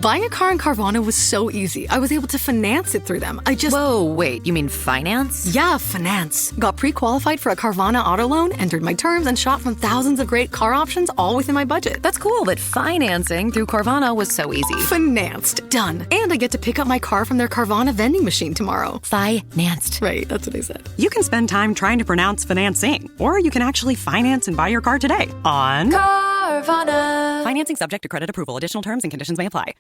Buying a car in Carvana was so easy. I was able to finance it through them. Whoa, wait, you mean finance? Yeah, finance. Got pre-qualified for a Carvana auto loan, entered my terms, and shot from thousands of great car options all within my budget. That's cool, but financing through Carvana was so easy. Financed. Done. And I get to pick up my car from their Carvana vending machine tomorrow. Financed. Right, that's what I said. You can spend time trying to pronounce financing, or you can actually finance and buy your car today on Carvana. Financing subject to credit approval. Additional terms and conditions may apply.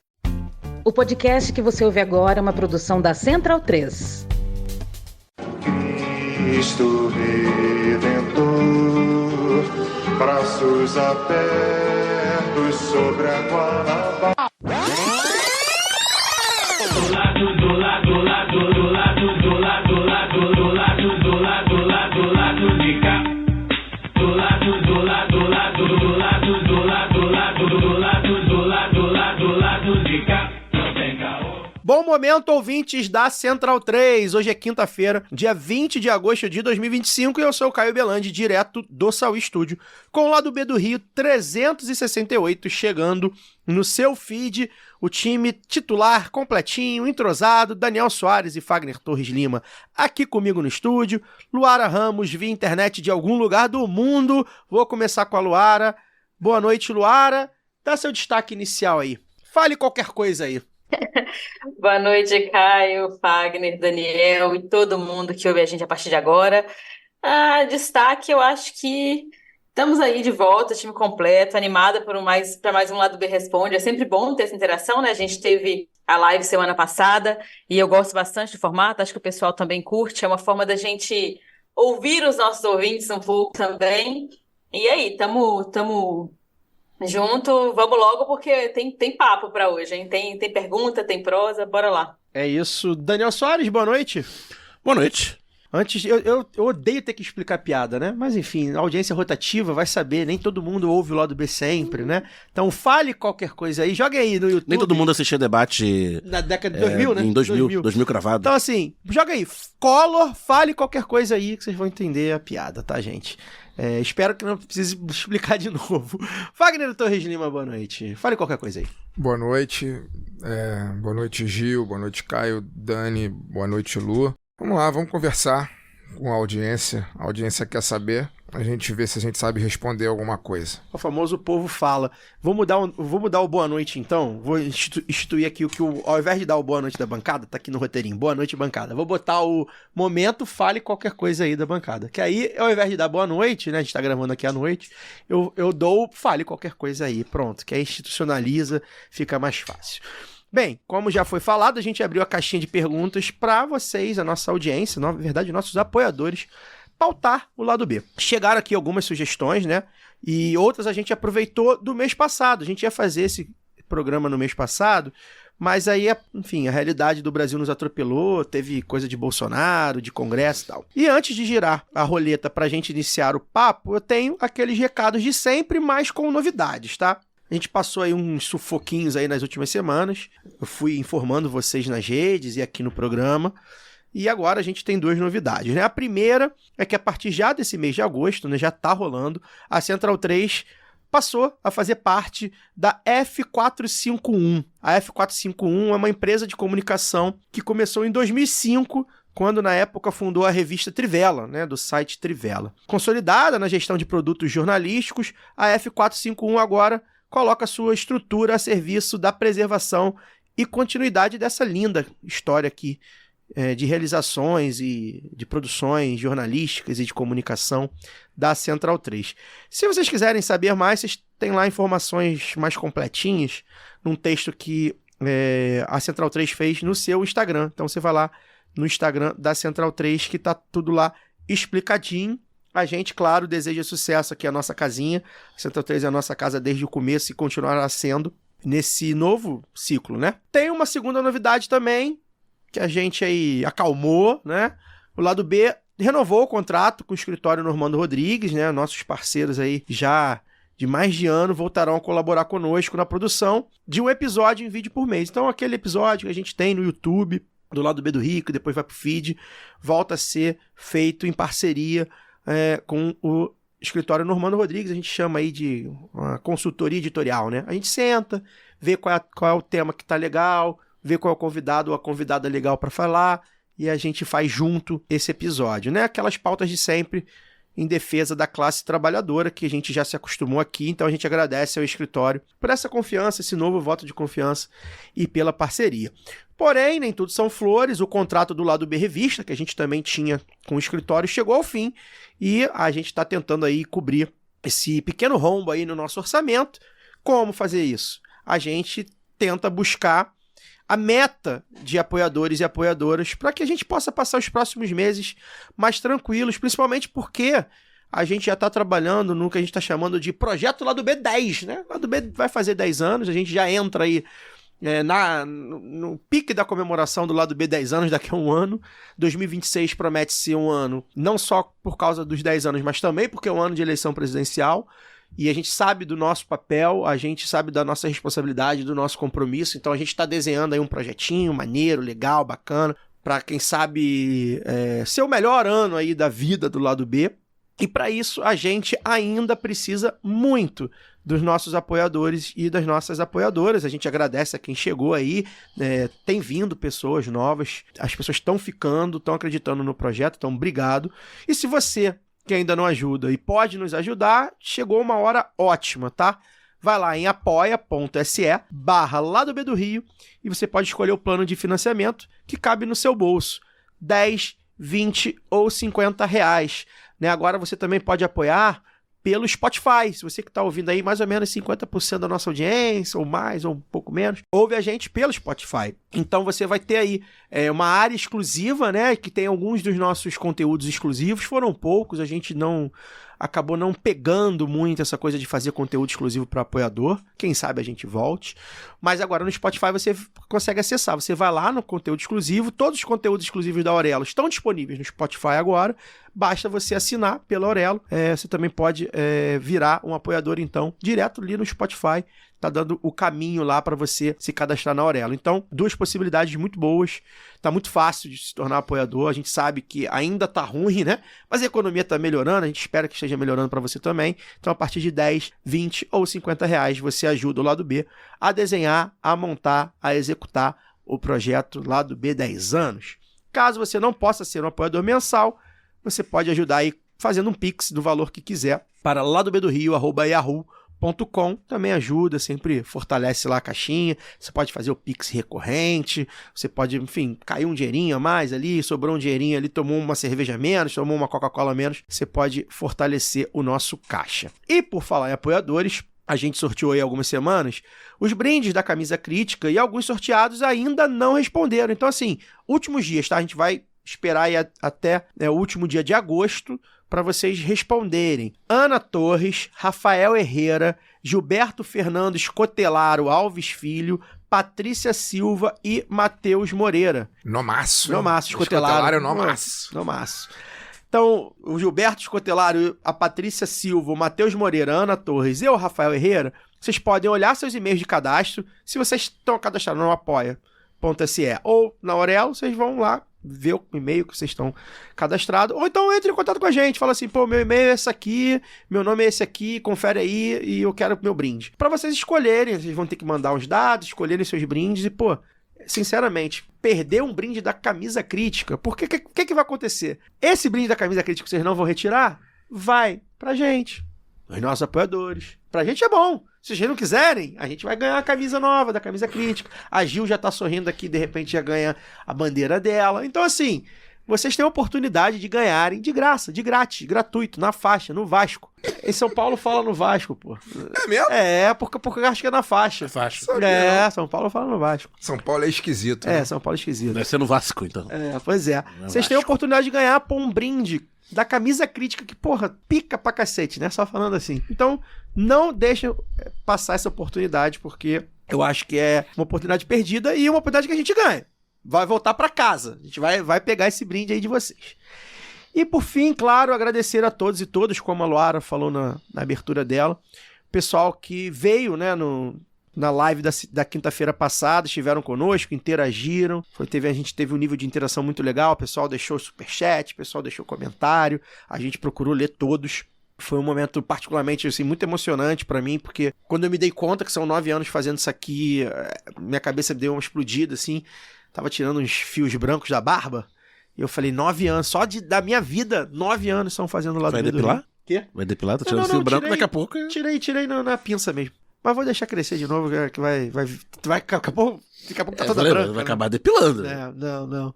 O podcast que você ouve agora é uma produção da Central 3. Cristo Redentor, braços abertos sobre a Guanabara. Bom momento, ouvintes da Central 3. Hoje é quinta-feira, dia 20 de agosto de 2025, e eu sou o Caio Belandi, direto do Saúl Studio, com o lado B do Rio 368, chegando no seu feed, o time titular, completinho, entrosado, Daniel Soares e Fagner Torres Lima aqui comigo no estúdio, Luara Ramos via internet de algum lugar do mundo. Vou começar com a Luara. Boa noite, Luara. Dá seu destaque inicial aí. Fale qualquer coisa aí. Boa noite, Caio, Fagner, Daniel e todo mundo que ouve a gente a partir de agora. Destaque, eu acho que estamos aí de volta, time completo, animada para mais um Lado B Responde. É sempre bom ter essa interação, né? A gente teve a live semana passada e eu gosto bastante do formato, acho que o pessoal também curte. É uma forma da gente ouvir os nossos ouvintes um pouco também. E aí, tamo junto, vamos logo porque tem papo pra hoje, hein? Tem pergunta, tem prosa, bora lá. É isso. Daniel Soares, boa noite. Boa noite. Antes, eu odeio ter que explicar piada, né? Mas enfim, a audiência rotativa vai saber, nem todo mundo ouve o Lado B sempre, né? Então fale qualquer coisa aí, joga aí no YouTube. Nem todo mundo assistia debate... Na década de 2000, né? Em 2000 cravado. Então assim, joga aí, Collor, fale qualquer coisa aí que vocês vão entender a piada, tá, gente? Espero que não precise explicar de novo. Fagner Torres Lima, boa noite. Fale qualquer coisa aí. Boa noite. Boa noite, Gil. Boa noite, Caio, Dani. Boa noite, Lu. Vamos lá, vamos conversar com a audiência. A audiência quer saber. A gente vê se a gente sabe responder alguma coisa. O famoso povo fala. Vou mudar o boa noite, então. Vou instituir aqui ao invés de dar o boa noite da bancada, tá aqui no roteirinho. Boa noite, bancada. Vou botar o momento fale qualquer coisa aí da bancada. Que aí, ao invés de dar boa noite, né? A gente tá gravando aqui à noite. Eu dou fale qualquer coisa aí. Pronto. Que aí institucionaliza, fica mais fácil. Bem, como já foi falado, a gente abriu a caixinha de perguntas para vocês, a nossa audiência, na verdade, nossos apoiadores, pautar o Lado B. Chegaram aqui algumas sugestões, né? E outras a gente aproveitou do mês passado. A gente ia fazer esse programa no mês passado, mas aí, enfim, a realidade do Brasil nos atropelou, teve coisa de Bolsonaro, de Congresso e tal. E antes de girar a roleta pra gente iniciar o papo, eu tenho aqueles recados de sempre, mas com novidades, tá? A gente passou aí uns sufoquinhos aí nas últimas semanas. Eu fui informando vocês nas redes e aqui no programa. E agora a gente tem duas novidades, né? A primeira é que a partir já desse mês de agosto, né, já tá rolando, a Central 3 passou a fazer parte da F451. A F451 é uma empresa de comunicação que começou em 2005, quando na época fundou a revista Trivela, né, do site Trivela. Consolidada na gestão de produtos jornalísticos, a F451 agora coloca sua estrutura a serviço da preservação e continuidade dessa linda história aqui de realizações e de produções jornalísticas e de comunicação da Central 3. Se vocês quiserem saber mais, vocês têm lá informações mais completinhas num texto que a Central 3 fez no seu Instagram. Então você vai lá no Instagram da Central 3 que tá tudo lá explicadinho. A gente, claro, deseja sucesso aqui à nossa casinha. A Central 3 é a nossa casa desde o começo e continuará sendo nesse novo ciclo, né? Tem uma segunda novidade também, que a gente aí acalmou, né? O Lado B renovou o contrato com o escritório Normando Rodrigues, né? Nossos parceiros aí já de mais de ano voltarão a colaborar conosco na produção de um episódio em vídeo por mês. Então aquele episódio que a gente tem no YouTube, do Lado B do Rio, que depois vai pro feed, volta a ser feito em parceria com o escritório Normando Rodrigues. A gente chama aí de uma consultoria editorial, né? A gente senta, ver qual é o tema que tá legal, ver qual é o convidado ou a convidada legal para falar, e a gente faz junto esse episódio, né? Aquelas pautas de sempre em defesa da classe trabalhadora, que a gente já se acostumou aqui, então a gente agradece ao escritório por essa confiança, esse novo voto de confiança e pela parceria. Porém, nem tudo são flores, o contrato do Lado B Revista, que a gente também tinha com o escritório, chegou ao fim e a gente está tentando aí cobrir esse pequeno rombo aí no nosso orçamento. Como fazer isso? A gente tenta buscar a meta de apoiadores e apoiadoras para que a gente possa passar os próximos meses mais tranquilos, principalmente porque a gente já está trabalhando no que a gente está chamando de Projeto Lado B 10, né? Lado B vai fazer 10 anos, a gente já entra aí no pique da comemoração do Lado B 10 anos daqui a um ano. 2026 promete ser um ano, não só por causa dos 10 anos, mas também porque é um ano de eleição presidencial. E a gente sabe do nosso papel, a gente sabe da nossa responsabilidade, do nosso compromisso. Então a gente está desenhando aí um projetinho maneiro, legal, bacana, para quem sabe ser o melhor ano aí da vida do Lado B. E para isso a gente ainda precisa muito dos nossos apoiadores e das nossas apoiadoras. A gente agradece a quem chegou aí, tem vindo pessoas novas, as pessoas estão ficando, estão acreditando no projeto, então obrigado. E se você que ainda não ajuda e pode nos ajudar, chegou uma hora ótima, tá? Vai lá em apoia.se/Lado B do Rio e você pode escolher o plano de financiamento que cabe no seu bolso. 10, 20 ou 50 reais. Né? Agora você também pode apoiar pelo Spotify. Se você que está ouvindo aí, mais ou menos 50% da nossa audiência, ou mais, ou um pouco menos, ouve a gente pelo Spotify. Então você vai ter aí uma área exclusiva, né? Que tem alguns dos nossos conteúdos exclusivos. Foram poucos, a gente acabou não pegando muito essa coisa de fazer conteúdo exclusivo para apoiador. Quem sabe a gente volte. Mas agora no Spotify você consegue acessar. Você vai lá no conteúdo exclusivo. Todos os conteúdos exclusivos da Aurelo estão disponíveis no Spotify agora. Basta você assinar pela Aurelo. Você também pode virar um apoiador, então, direto ali no Spotify. Tá dando o caminho lá para você se cadastrar na Aurelo. Então, duas possibilidades muito boas. Tá muito fácil de se tornar apoiador. A gente sabe que ainda tá ruim, né? Mas a economia tá melhorando. A gente espera que esteja melhorando para você também. Então, a partir de 10, 20 ou 50 reais, você ajuda o Lado B a desenhar, a montar, a executar o projeto Lado B 10 anos. Caso você não possa ser um apoiador mensal, você pode ajudar aí fazendo um Pix do valor que quiser para ladobedorio@yahoo.com. Também ajuda, sempre fortalece lá a caixinha. Você pode fazer o Pix recorrente, você pode, enfim, cair um dinheirinho a mais ali, sobrou um dinheirinho ali, tomou uma cerveja a menos, tomou uma Coca-Cola a menos, você pode fortalecer o nosso caixa. E por falar em apoiadores, a gente sorteou aí algumas semanas os brindes da Camisa Crítica e alguns sorteados ainda não responderam. Então, assim, últimos dias, tá? A gente vai esperar aí até o último dia de agosto para vocês responderem. Ana Torres, Rafael Herrera, Gilberto Fernando Escotelaro Alves Filho, Patrícia Silva e Matheus Moreira. Nomaço. Escotelaro. Nomaço. Então, o Gilberto Escotelaro, a Patrícia Silva, o Matheus Moreira, a Ana Torres e o Rafael Herrera, vocês podem olhar seus e-mails de cadastro. Se vocês estão cadastrados no apoia.se ou na Aurelo, vocês vão lá ver o e-mail que vocês estão cadastrados, ou então entre em contato com a gente, fala assim, pô, meu e-mail é esse aqui, meu nome é esse aqui, confere aí e eu quero meu brinde. Para vocês escolherem, vocês vão ter que mandar os dados, escolherem seus brindes e, pô, sinceramente, perder um brinde da Camisa Crítica, porque o que vai acontecer? Esse brinde da Camisa Crítica que vocês não vão retirar, vai pra gente, os nossos apoiadores. Pra gente é bom. Se vocês não quiserem, a gente vai ganhar a camisa nova da Camisa Crítica. A Gil já tá sorrindo aqui, de repente já ganha a bandeira dela. Então, assim, vocês têm a oportunidade de ganharem de graça, de grátis, gratuito, na faixa, no Vasco. Em São Paulo fala no Vasco, pô. É mesmo? Porque eu acho que é na faixa. São Paulo fala no Vasco. São Paulo é esquisito. Né? São Paulo é esquisito. Deve ser no Vasco, então. Pois é. Vocês têm a oportunidade de ganhar um brinde da Camisa Crítica, que, porra, pica pra cacete, né? Só falando assim. Então, não deixem passar essa oportunidade, porque eu acho que é uma oportunidade perdida e uma oportunidade que a gente ganha. Vai voltar pra casa. A gente vai pegar esse brinde aí de vocês. E, por fim, claro, agradecer a todos e todas, como a Luara falou na abertura dela, pessoal que veio, né, na live da quinta-feira passada, estiveram conosco, interagiram. A gente teve um nível de interação muito legal. O pessoal deixou superchat, o pessoal deixou comentário. A gente procurou ler todos. Foi um momento particularmente, assim, muito emocionante pra mim, porque quando eu me dei conta que são 9 anos fazendo isso aqui, minha cabeça deu uma explodida, assim, tava tirando uns fios brancos da barba, e eu falei, 9 anos, só da minha vida, 9 anos estão fazendo lá do Vai depilar? Quê? Vai depilar? Tá tirando fio branco daqui a pouco. Tirei na pinça mesmo. Mas vou deixar crescer de novo, que vai daqui a pouco tá toda branca. Vai acabar depilando. Não.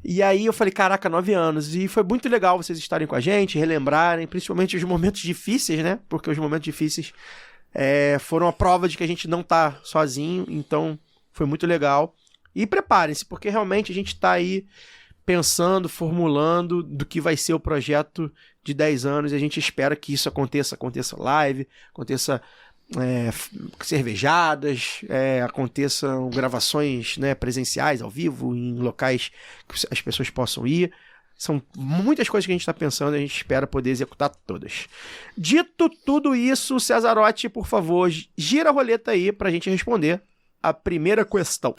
E aí eu falei, caraca, 9 anos. E foi muito legal vocês estarem com a gente, relembrarem, principalmente os momentos difíceis, né? Porque os momentos difíceis foram a prova de que a gente não tá sozinho. Então, foi muito legal. E preparem-se, porque realmente a gente tá aí pensando, formulando do que vai ser o projeto de 10 anos. E a gente espera que isso aconteça live, aconteça cervejadas, aconteçam gravações, né, presenciais, ao vivo, em locais que as pessoas possam ir. São muitas coisas que a gente está pensando e a gente espera poder executar todas. Dito tudo isso, Cesarotti, por favor, gira a roleta aí para a gente responder a primeira questão.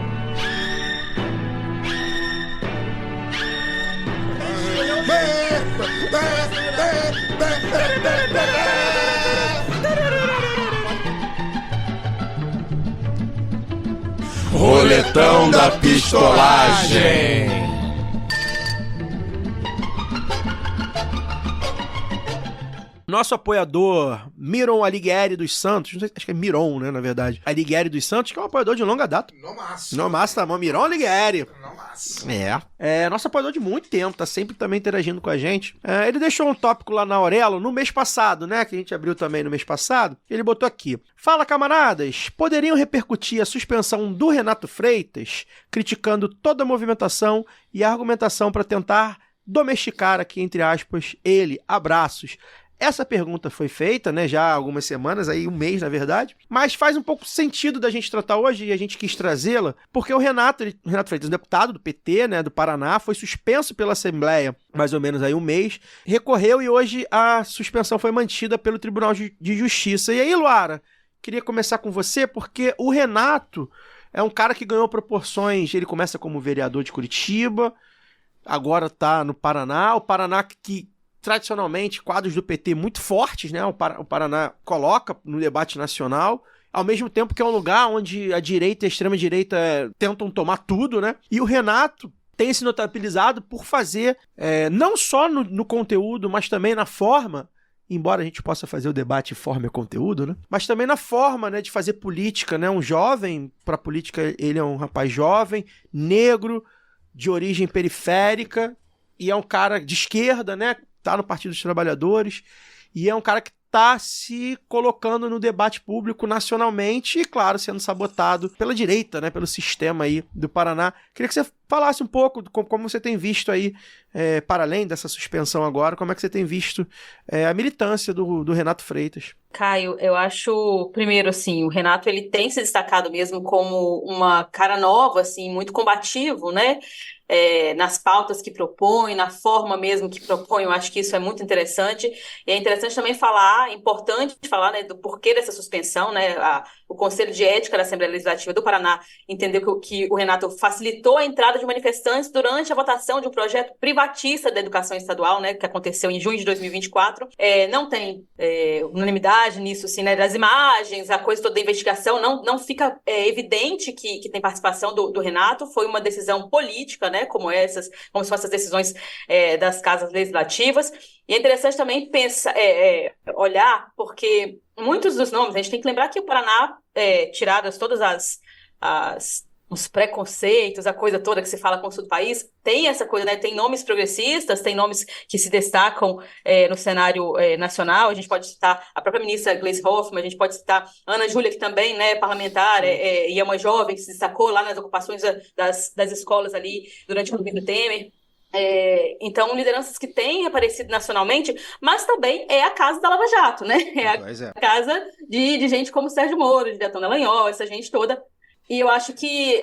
Roletão da pistolagem. Nosso apoiador Miron Alighieri dos Santos, não sei, acho que é Miron, né, na verdade. Alighieri dos Santos, que é um apoiador de longa data. No máximo. No máximo, tá bom. Miron Alighieri. No máximo. É nosso apoiador de muito tempo, tá sempre também interagindo com a gente. Ele deixou um tópico lá na Aurelo no mês passado, né, que a gente abriu também no mês passado. Ele botou aqui: fala, camaradas, poderiam repercutir a suspensão do Renato Freitas, criticando toda a movimentação e a argumentação para tentar domesticar aqui, entre aspas, ele, abraços. Essa pergunta foi feita, né, já há algumas semanas, aí um mês, na verdade, mas faz um pouco sentido da gente tratar hoje e a gente quis trazê-la, porque o Renato Freitas, deputado do PT, né, do Paraná, foi suspenso pela Assembleia mais ou menos aí um mês, recorreu e hoje a suspensão foi mantida pelo Tribunal de Justiça. E aí, Luara, queria começar com você, porque o Renato é um cara que ganhou proporções, ele começa como vereador de Curitiba, agora tá no Paraná, o Paraná que tradicionalmente, quadros do PT muito fortes, né? O Paraná coloca no debate nacional, ao mesmo tempo que é um lugar onde a direita e a extrema-direita tentam tomar tudo, né? E o Renato tem se notabilizado por fazer, não só no conteúdo, mas também na forma, embora a gente possa fazer o debate forma e conteúdo, né? Mas também na forma, né, de fazer política, né? Um jovem, para política ele é um rapaz jovem, negro, de origem periférica, e é um cara de esquerda, né? Tá no Partido dos Trabalhadores, e é um cara que tá se colocando no debate público nacionalmente e, claro, sendo sabotado pela direita, né, pelo sistema aí do Paraná. Queria que você falasse um pouco como você tem visto aí, para além dessa suspensão agora, como é que você tem visto a militância do Renato Freitas. Caio, eu acho, primeiro, assim, o Renato, ele tem se destacado mesmo como uma cara nova, assim, muito combativo, né? Nas pautas que propõe, na forma mesmo que propõe, eu acho que isso é muito interessante. E é interessante também falar, importante falar, né, do porquê dessa suspensão, né? O Conselho de Ética da Assembleia Legislativa do Paraná entendeu que o Renato facilitou a entrada de manifestantes durante a votação de um projeto privatista da educação estadual, né, que aconteceu em junho de 2024. Não tem unanimidade nisso, assim, né, das imagens, a coisa toda da investigação, não fica evidente que tem participação do Renato. Foi uma decisão política, né, como são essas decisões das casas legislativas. E é interessante também pensar, olhar, porque muitos dos nomes, a gente tem que lembrar que o Paraná, tiradas todas os preconceitos, a coisa toda que se fala com o sul do país, tem essa coisa, né? Tem nomes progressistas, tem nomes que se destacam no cenário nacional. A gente pode citar a própria ministra Gleisi Hoffmann, a gente pode citar Ana Júlia, que também, né, parlamentar, e é uma jovem que se destacou lá nas ocupações das escolas ali durante o governo Temer. Então, lideranças que têm aparecido nacionalmente, mas também é a casa da Lava Jato, né? A casa de gente como Sérgio Moro, de Deltan Dallagnol, essa gente toda. E eu acho que,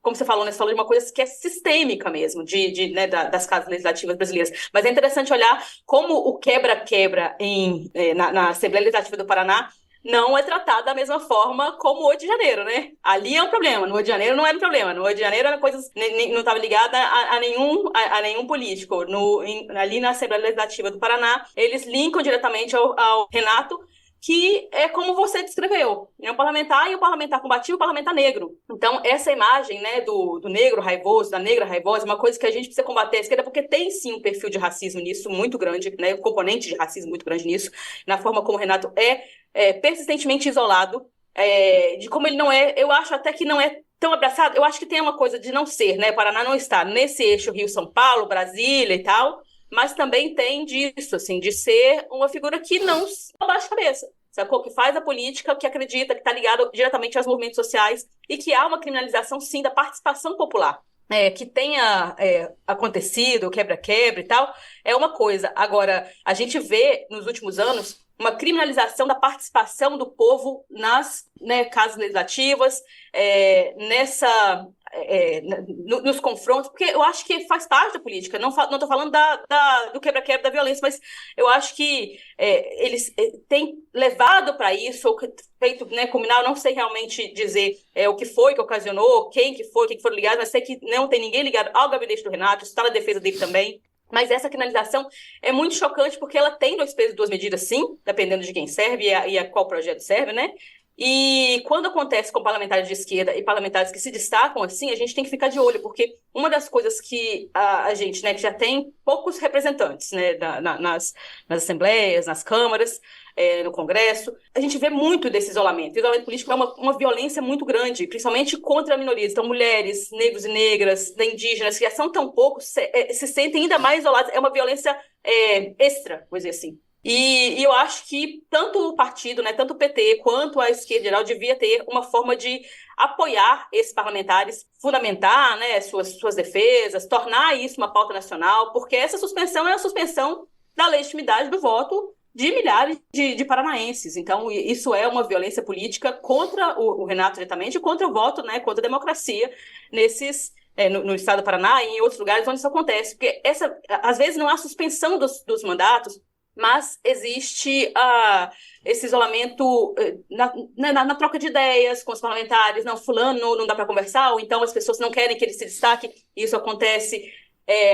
como você falou, né, você falou de uma coisa que é sistêmica mesmo, né, das casas legislativas brasileiras. Mas é interessante olhar como o quebra-quebra na Assembleia Legislativa do Paraná não é tratado da mesma forma como o 8 de janeiro, né? Ali é um problema, no 8 de janeiro não era um problema. No 8 de janeiro era coisas não estava ligada a nenhum político. Ali na Assembleia Legislativa do Paraná, eles linkam diretamente ao Renato, que é como você descreveu, é um parlamentar e um parlamentar combativo, um parlamentar negro. Então, essa imagem, né, do negro raivoso, da negra raivosa, é uma coisa que a gente precisa combater à esquerda, porque tem sim um perfil de racismo nisso muito grande, né, um componente de racismo muito grande nisso, na forma como o Renato é persistentemente isolado, de como ele não é, eu acho até que não é tão abraçado, eu acho que tem uma coisa de não ser, né, Paraná não está nesse eixo Rio-São Paulo, Brasília e tal, mas também tem disso, assim, de ser uma figura que não abaixa a cabeça, sacou? Que faz a política, que acredita, que está ligado diretamente aos movimentos sociais e que há uma criminalização, sim, da participação popular. Que tenha acontecido, quebra-quebra e tal, é uma coisa. Agora, a gente vê, nos últimos anos, uma criminalização da participação do povo nas, né, casas legislativas, nos confrontos, porque eu acho que faz parte da política, não estou falando do quebra-quebra, da violência, mas eu acho que eles têm levado para isso, ou feito, né, combinar, eu não sei realmente dizer o que foi que ocasionou, quem que foram ligados, mas sei que não tem ninguém ligado ao gabinete do Renato, isso está na defesa dele também. Mas essa criminalização é muito chocante porque ela tem 2 pesos e 2 medidas, sim, dependendo de quem serve e a qual projeto serve, né? E quando acontece com parlamentares de esquerda e parlamentares que se destacam assim, a gente tem que ficar de olho, porque uma das coisas que a gente, né, que já tem poucos representantes, né, nas assembleias, nas câmaras, no Congresso, a gente vê muito desse isolamento. O isolamento político é uma violência muito grande, principalmente contra minorias. Então, mulheres, negros e negras, indígenas, que já são tão poucos, se sentem ainda mais isolados. É uma violência extra, vou dizer assim. E eu acho que tanto o partido, né, tanto o PT quanto a esquerda geral devia ter uma forma de apoiar esses parlamentares, fundamentar, né, suas defesas, tornar isso uma pauta nacional, porque essa suspensão é a suspensão da legitimidade do voto de milhares de paranaenses. Então, isso é uma violência política contra o Renato diretamente, contra o voto, né, contra a democracia no estado do Paraná e em outros lugares onde isso acontece. Porque às vezes não há suspensão dos mandatos, mas existe esse isolamento na troca de ideias com os parlamentares. Não, fulano não dá para conversar, ou então as pessoas não querem que ele se destaque, e isso acontece.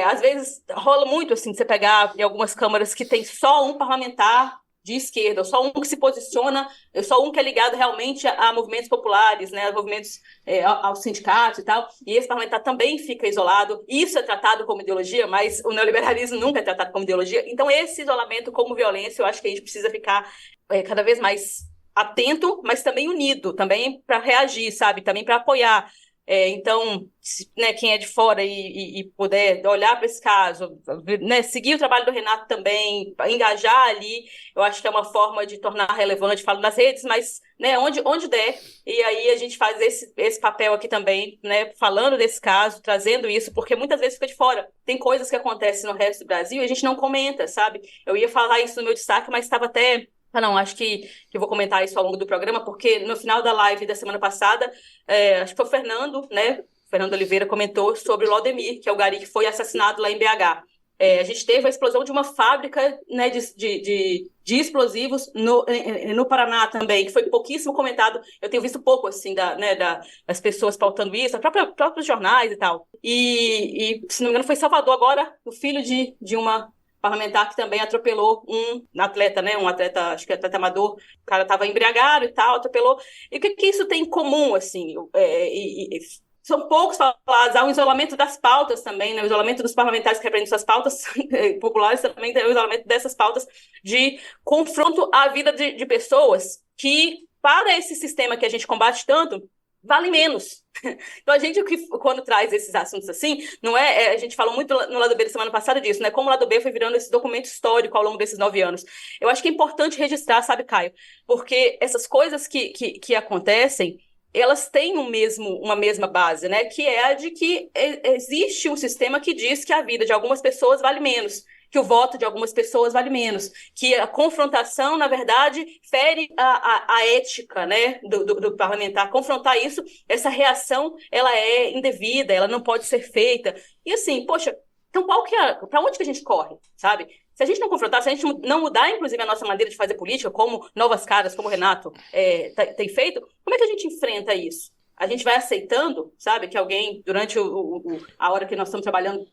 Às vezes rola muito assim, de você pegar em algumas câmaras que tem só um parlamentar de esquerda, ou só um que se posiciona, só um que é ligado realmente a movimentos populares, né, a movimentos aos sindicatos e tal, e esse parlamentar também fica isolado. Isso é tratado como ideologia, mas o neoliberalismo nunca é tratado como ideologia. Então, esse isolamento como violência, eu acho que a gente precisa ficar cada vez mais atento, mas também unido, também para reagir, sabe, também para apoiar. Então, né, quem é de fora e puder olhar para esse caso, né, seguir o trabalho do Renato também, engajar ali, eu acho que é uma forma de tornar relevante, falo nas redes, mas, né, onde der, e aí a gente faz esse papel aqui também, né, falando desse caso, trazendo isso, porque muitas vezes fica de fora. Tem coisas que acontecem no resto do Brasil e a gente não comenta, sabe? Eu ia falar isso no meu destaque, mas estava até... Não, acho que eu vou comentar isso ao longo do programa, porque no final da live da semana passada, acho que foi o Fernando, né? Fernando Oliveira comentou sobre o Laudemir, que é o gari que foi assassinado lá em BH. A gente teve a explosão de uma fábrica, né, de explosivos no Paraná também, que foi pouquíssimo comentado. Eu tenho visto pouco, assim, das pessoas pautando isso, próprios jornais e tal. E, se não me engano, foi em Salvador agora, o filho de uma parlamentar que também atropelou um atleta, né? Um atleta, acho que atleta amador. O cara estava embriagado e tal, atropelou. E o que isso tem em comum, assim? São poucos falados. Há o isolamento das pautas também, né? O isolamento dos parlamentares que representam suas pautas populares, também tem o isolamento dessas pautas de confronto à vida de pessoas que, para esse sistema que a gente combate tanto, valem menos. Então, a gente, quando traz esses assuntos assim, não a gente falou muito no Lado B da semana passada disso, né? Como o Lado B foi virando esse documento histórico ao longo desses 9 anos. Eu acho que é importante registrar, sabe, Caio? Porque essas coisas que acontecem, elas têm uma mesma base, né? Que é a de que existe um sistema que diz que a vida de algumas pessoas vale menos, que o voto de algumas pessoas vale menos, que a confrontação, na verdade, fere a ética, né, do parlamentar. Confrontar isso, essa reação, ela é indevida, ela não pode ser feita. E assim, poxa, então para onde que a gente corre, sabe? Se a gente não confrontar, se a gente não mudar, inclusive, a nossa maneira de fazer política, como novas caras, como o Renato tem feito, como é que a gente enfrenta isso? A gente vai aceitando, sabe, que alguém, durante a hora que nós estamos trabalhando,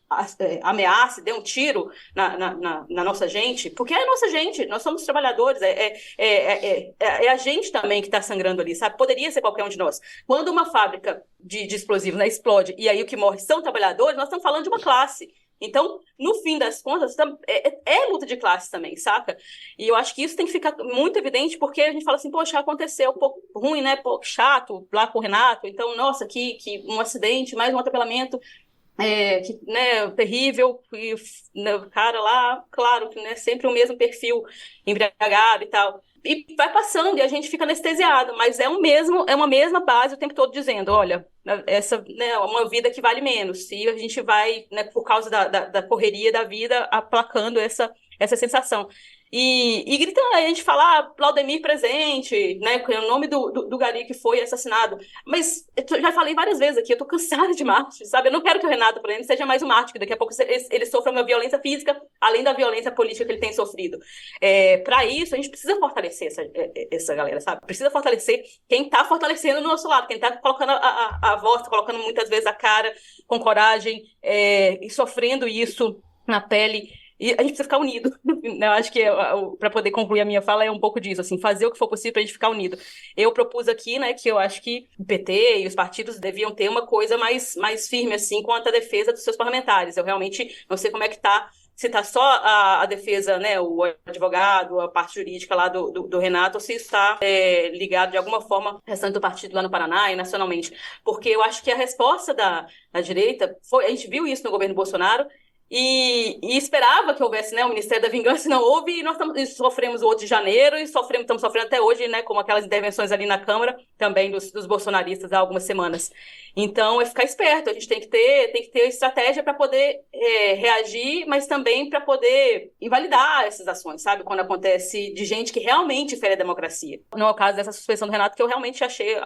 ameace, dê um tiro na nossa gente, porque é a nossa gente, nós somos trabalhadores, é a gente também que está sangrando ali, sabe? Poderia ser qualquer um de nós. Quando uma fábrica de explosivo, né, explode, e aí o que morre são trabalhadores, nós estamos falando de uma classe. Então, no fim das contas, é luta de classe também, saca? E eu acho que isso tem que ficar muito evidente, porque a gente fala assim, poxa, aconteceu um pouco ruim, né? Pouco chato lá com o Renato. Então, nossa, que um acidente, mais um atropelamento, né, terrível. E né, o cara lá, claro, que né, sempre o mesmo perfil, embriagado e tal. E vai passando e a gente fica anestesiado, mas é uma mesma base o tempo todo dizendo, olha, essa né, é uma vida que vale menos. E a gente vai, né, por causa da correria da vida, aplacando essa sensação. E gritando, a gente fala, Laudemir presente, né, o nome do gari que foi assassinado. Mas eu já falei várias vezes aqui, eu tô cansada de Marte, sabe? Eu não quero que o Renato, por exemplo, seja mais um Marte, que daqui a pouco ele sofra uma violência física, além da violência política que ele tem sofrido. Para isso, a gente precisa fortalecer essa galera, sabe? Precisa fortalecer quem tá fortalecendo do nosso lado, quem tá colocando a voz, tá colocando muitas vezes a cara com coragem, e sofrendo isso na pele. E a gente precisa ficar unido. Eu acho que para poder concluir a minha fala é um pouco disso, assim, fazer o que for possível para a gente ficar unido. Eu propus aqui, né, que eu acho que o PT e os partidos deviam ter uma coisa mais firme, assim, quanto à defesa dos seus parlamentares. Eu realmente não sei como é que tá, se tá só a defesa, né, o advogado, a parte jurídica lá do Renato, ou se está ligado de alguma forma ao restante do partido lá no Paraná e nacionalmente. Porque eu acho que a resposta da direita foi, a gente viu isso no governo Bolsonaro, e esperava que houvesse, né, o Ministério da Vingança, não houve, e nós sofremos o 8 de janeiro, e estamos sofrendo até hoje, né, como aquelas intervenções ali na Câmara, também dos bolsonaristas há algumas semanas. Então, é ficar esperto, a gente tem que ter estratégia para poder reagir, mas também para poder invalidar essas ações, sabe, quando acontece de gente que realmente fere a democracia. No caso dessa suspensão do Renato, que eu realmente achei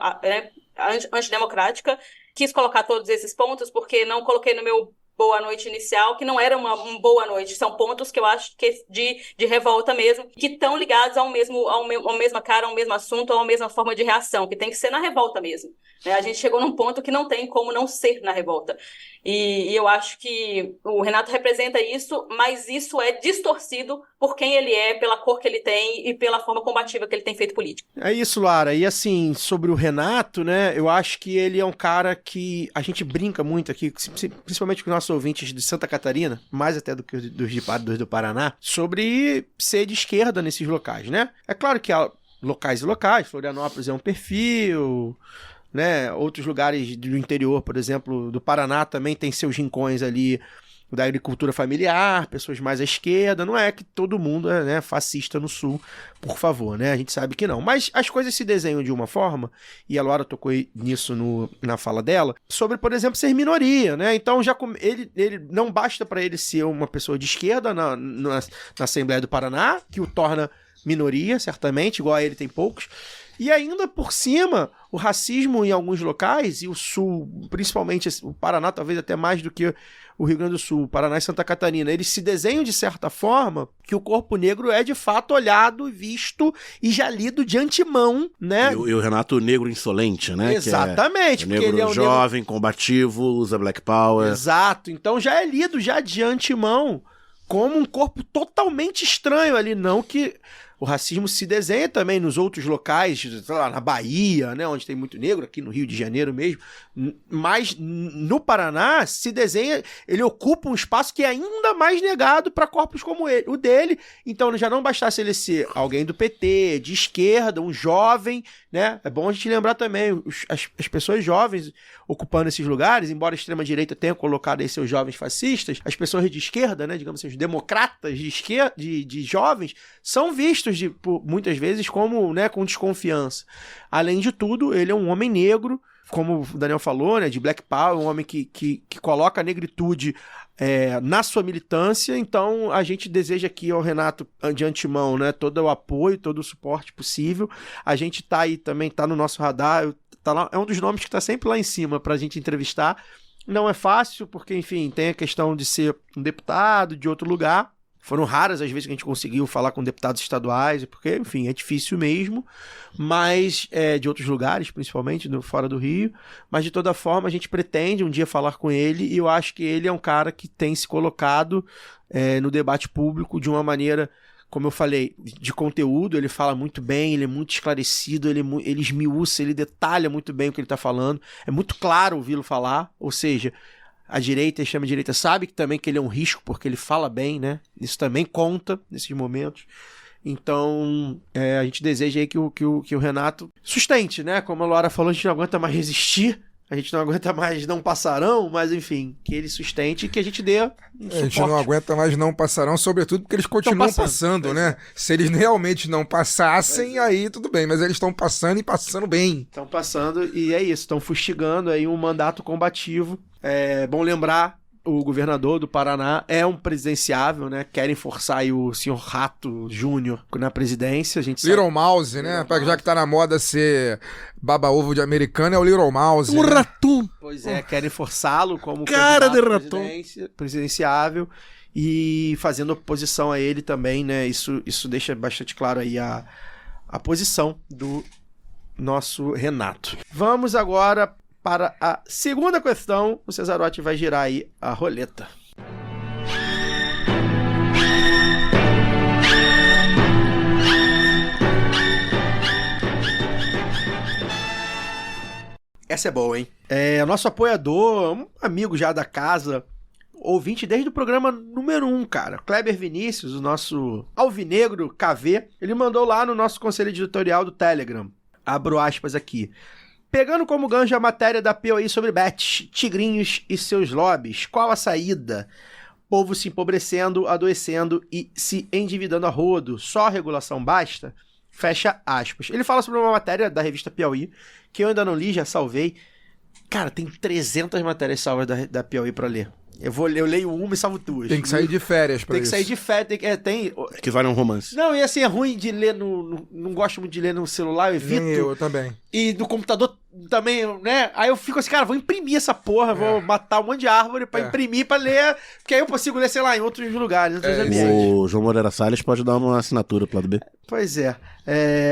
antidemocrática, quis colocar todos esses pontos, porque não coloquei no meu boa noite inicial, que não era uma boa noite, são pontos que eu acho que de revolta mesmo, que estão ligados ao mesma cara, ao mesmo assunto, à mesma forma de reação, que tem que ser na revolta mesmo. Né? A gente chegou num ponto que não tem como não ser na revolta. E eu acho que o Renato representa isso, mas isso é distorcido por quem ele é, pela cor que ele tem e pela forma combativa que ele tem feito política. É isso, Lara. E assim, sobre o Renato, né, eu acho que ele é um cara que a gente brinca muito aqui, principalmente com os nossos ouvintes de Santa Catarina, mais até do que dos do Paraná, sobre ser de esquerda nesses locais, né? É claro que há locais e locais, Florianópolis é um perfil, né? Outros lugares do interior, por exemplo, do Paraná também tem seus rincões ali da agricultura familiar, pessoas mais à esquerda. Não é que todo mundo é, né, fascista no sul, por favor, né? A gente sabe que não. Mas as coisas se desenham de uma forma, e a Laura tocou nisso na fala dela, sobre, por exemplo, ser minoria, né? Então ele não basta para ele ser uma pessoa de esquerda na Assembleia do Paraná, que o torna minoria, certamente, igual a ele tem poucos. E ainda por cima, o racismo em alguns locais, e o Sul, principalmente o Paraná, talvez até mais do que o Rio Grande do Sul, o Paraná e Santa Catarina, eles se desenham de certa forma que o corpo negro é de fato olhado, visto e já lido de antemão, né? E o Renato negro insolente, né? Exatamente. Que é negro, ele é um jovem, combativo, usa Black Power. Exato. Então já é lido já de antemão como um corpo totalmente estranho ali, não que o racismo se desenha também nos outros locais, sei lá, na Bahia, né, onde tem muito negro, aqui no Rio de Janeiro mesmo, mas no Paraná se desenha, ele ocupa um espaço que é ainda mais negado para corpos como o dele. Então já não bastasse ele ser alguém do PT, de esquerda, um jovem, né, é bom a gente lembrar também as pessoas jovens ocupando esses lugares, embora a extrema-direita tenha colocado aí seus jovens fascistas, as pessoas de esquerda, né, digamos assim, os democratas de esquerda, de jovens, são vistos muitas vezes como, né, com desconfiança. Além de tudo, ele é um homem negro, como o Daniel falou, né, de Black Power, um homem que coloca a negritude na sua militância. Então a gente deseja aqui ao Renato, de antemão, né, todo o apoio, todo o suporte possível. A gente tá aí também, tá no nosso radar, é um dos nomes que tá sempre lá em cima pra gente entrevistar. Não é fácil, porque, enfim, tem a questão de ser um deputado de outro lugar, Foram raras as vezes que a gente conseguiu falar com deputados estaduais, porque, enfim, é difícil mesmo, mas de outros lugares, principalmente, fora do Rio. Mas, de toda forma, a gente pretende um dia falar com ele, e eu acho que ele é um cara que tem se colocado no debate público de uma maneira, como eu falei, de conteúdo. Ele fala muito bem, ele é muito esclarecido, ele esmiuça, ele detalha muito bem o que ele está falando. É muito claro ouvi-lo falar, ou seja... A direita, a extrema-direita, sabe também que ele é um risco, porque ele fala bem, né? Isso também conta nesses momentos. Então, a gente deseja aí que o Renato sustente, né? Como a Laura falou, a gente não aguenta mais resistir, a gente não aguenta mais não passarão, mas enfim, que ele sustente e que a gente dê suporte. A gente não aguenta mais não passarão, sobretudo porque eles continuam passando, né? Se eles realmente não passassem, aí tudo bem, mas eles estão passando e passando bem. Estão passando e é isso, estão fustigando aí um mandato combativo. É bom lembrar, o governador do Paraná é um presidenciável, né? Querem forçar aí o senhor Rato Júnior na presidência. A gente Little sabe. Mouse, né? Já que tá na moda ser baba-ovo de americano, é o Little Mouse. Um ratum. Pois é, querem forçá-lo como cara de ratum presidenciável e fazendo oposição a ele também, né? Isso deixa bastante claro aí a posição do nosso Renato. Vamos agora para a segunda questão. O Cesarotti vai girar aí a roleta. Essa é boa, hein? Nosso apoiador, um amigo já da casa, ouvinte desde o programa número 1, cara. Kleber Vinícius, o nosso alvinegro KV, ele mandou lá no nosso conselho editorial do Telegram. Abro aspas aqui. Pegando como gancho a matéria da POI sobre bets, tigrinhos e seus lobbies, qual a saída? Povo se empobrecendo, adoecendo e se endividando a rodo. Só a regulação basta? Fecha aspas. Ele fala sobre uma matéria da revista Piauí, que eu ainda não li, já salvei. Cara, tem 300 matérias salvas da Piauí pra ler. Eu leio uma e salvo duas. Tem que sair de férias pra isso. Tem que sair de férias. Que vale um romance. Não, e assim, é ruim de ler não gosto muito de ler no celular, eu evito. Eu também. E no computador também, né? Aí eu fico assim, cara, vou imprimir essa porra, vou matar um monte de árvore pra imprimir, pra ler, porque aí eu consigo ler, sei lá, em outros lugares, em outros ambientes. O João Moreira Salles pode dar uma assinatura pro lado B. Pois é.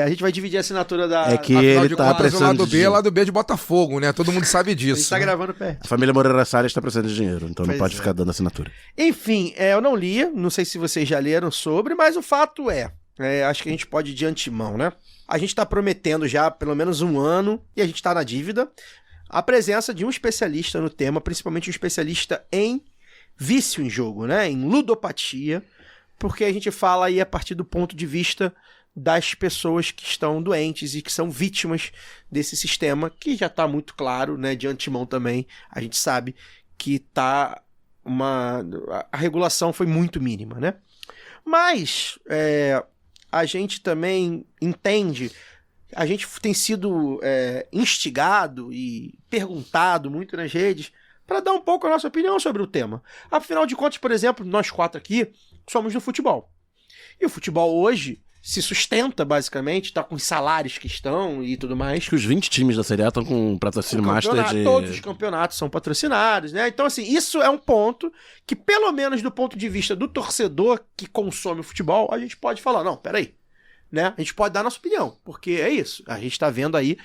A gente vai dividir a assinatura da... É que ele tá contas, precisando o lado B é de Botafogo, né? Todo mundo sabe disso. A gente tá gravando perto. A família Moreira Salles tá precisando de dinheiro, então Pois não pode é. ficar dando assinatura. Enfim, eu não li, não sei se vocês já leram sobre, mas o fato acho que a gente pode ir de antemão, né? A gente tá prometendo já pelo menos um ano, e a gente tá na dívida, a presença de um especialista no tema, principalmente um especialista em vício em jogo, né? Em ludopatia, porque a gente fala aí a partir do ponto de vista das pessoas que estão doentes e que são vítimas desse sistema, que já tá muito claro, né? De antemão também, a gente sabe que tá a regulação foi muito mínima, né? Mas a gente também entende, a gente tem sido instigado e perguntado muito nas redes para dar um pouco a nossa opinião sobre o tema. Afinal de contas, por exemplo, nós 4 aqui somos do futebol. E o futebol hoje se sustenta, basicamente, tá com os salários que estão e tudo mais. Acho que os 20 times da Série A estão com patrocínio master de... Todos os campeonatos são patrocinados, né? Então, assim, isso é um ponto que, pelo menos do ponto de vista do torcedor que consome o futebol, a gente pode falar, não, peraí, né? A gente pode dar a nossa opinião, porque é isso. A gente tá vendo aí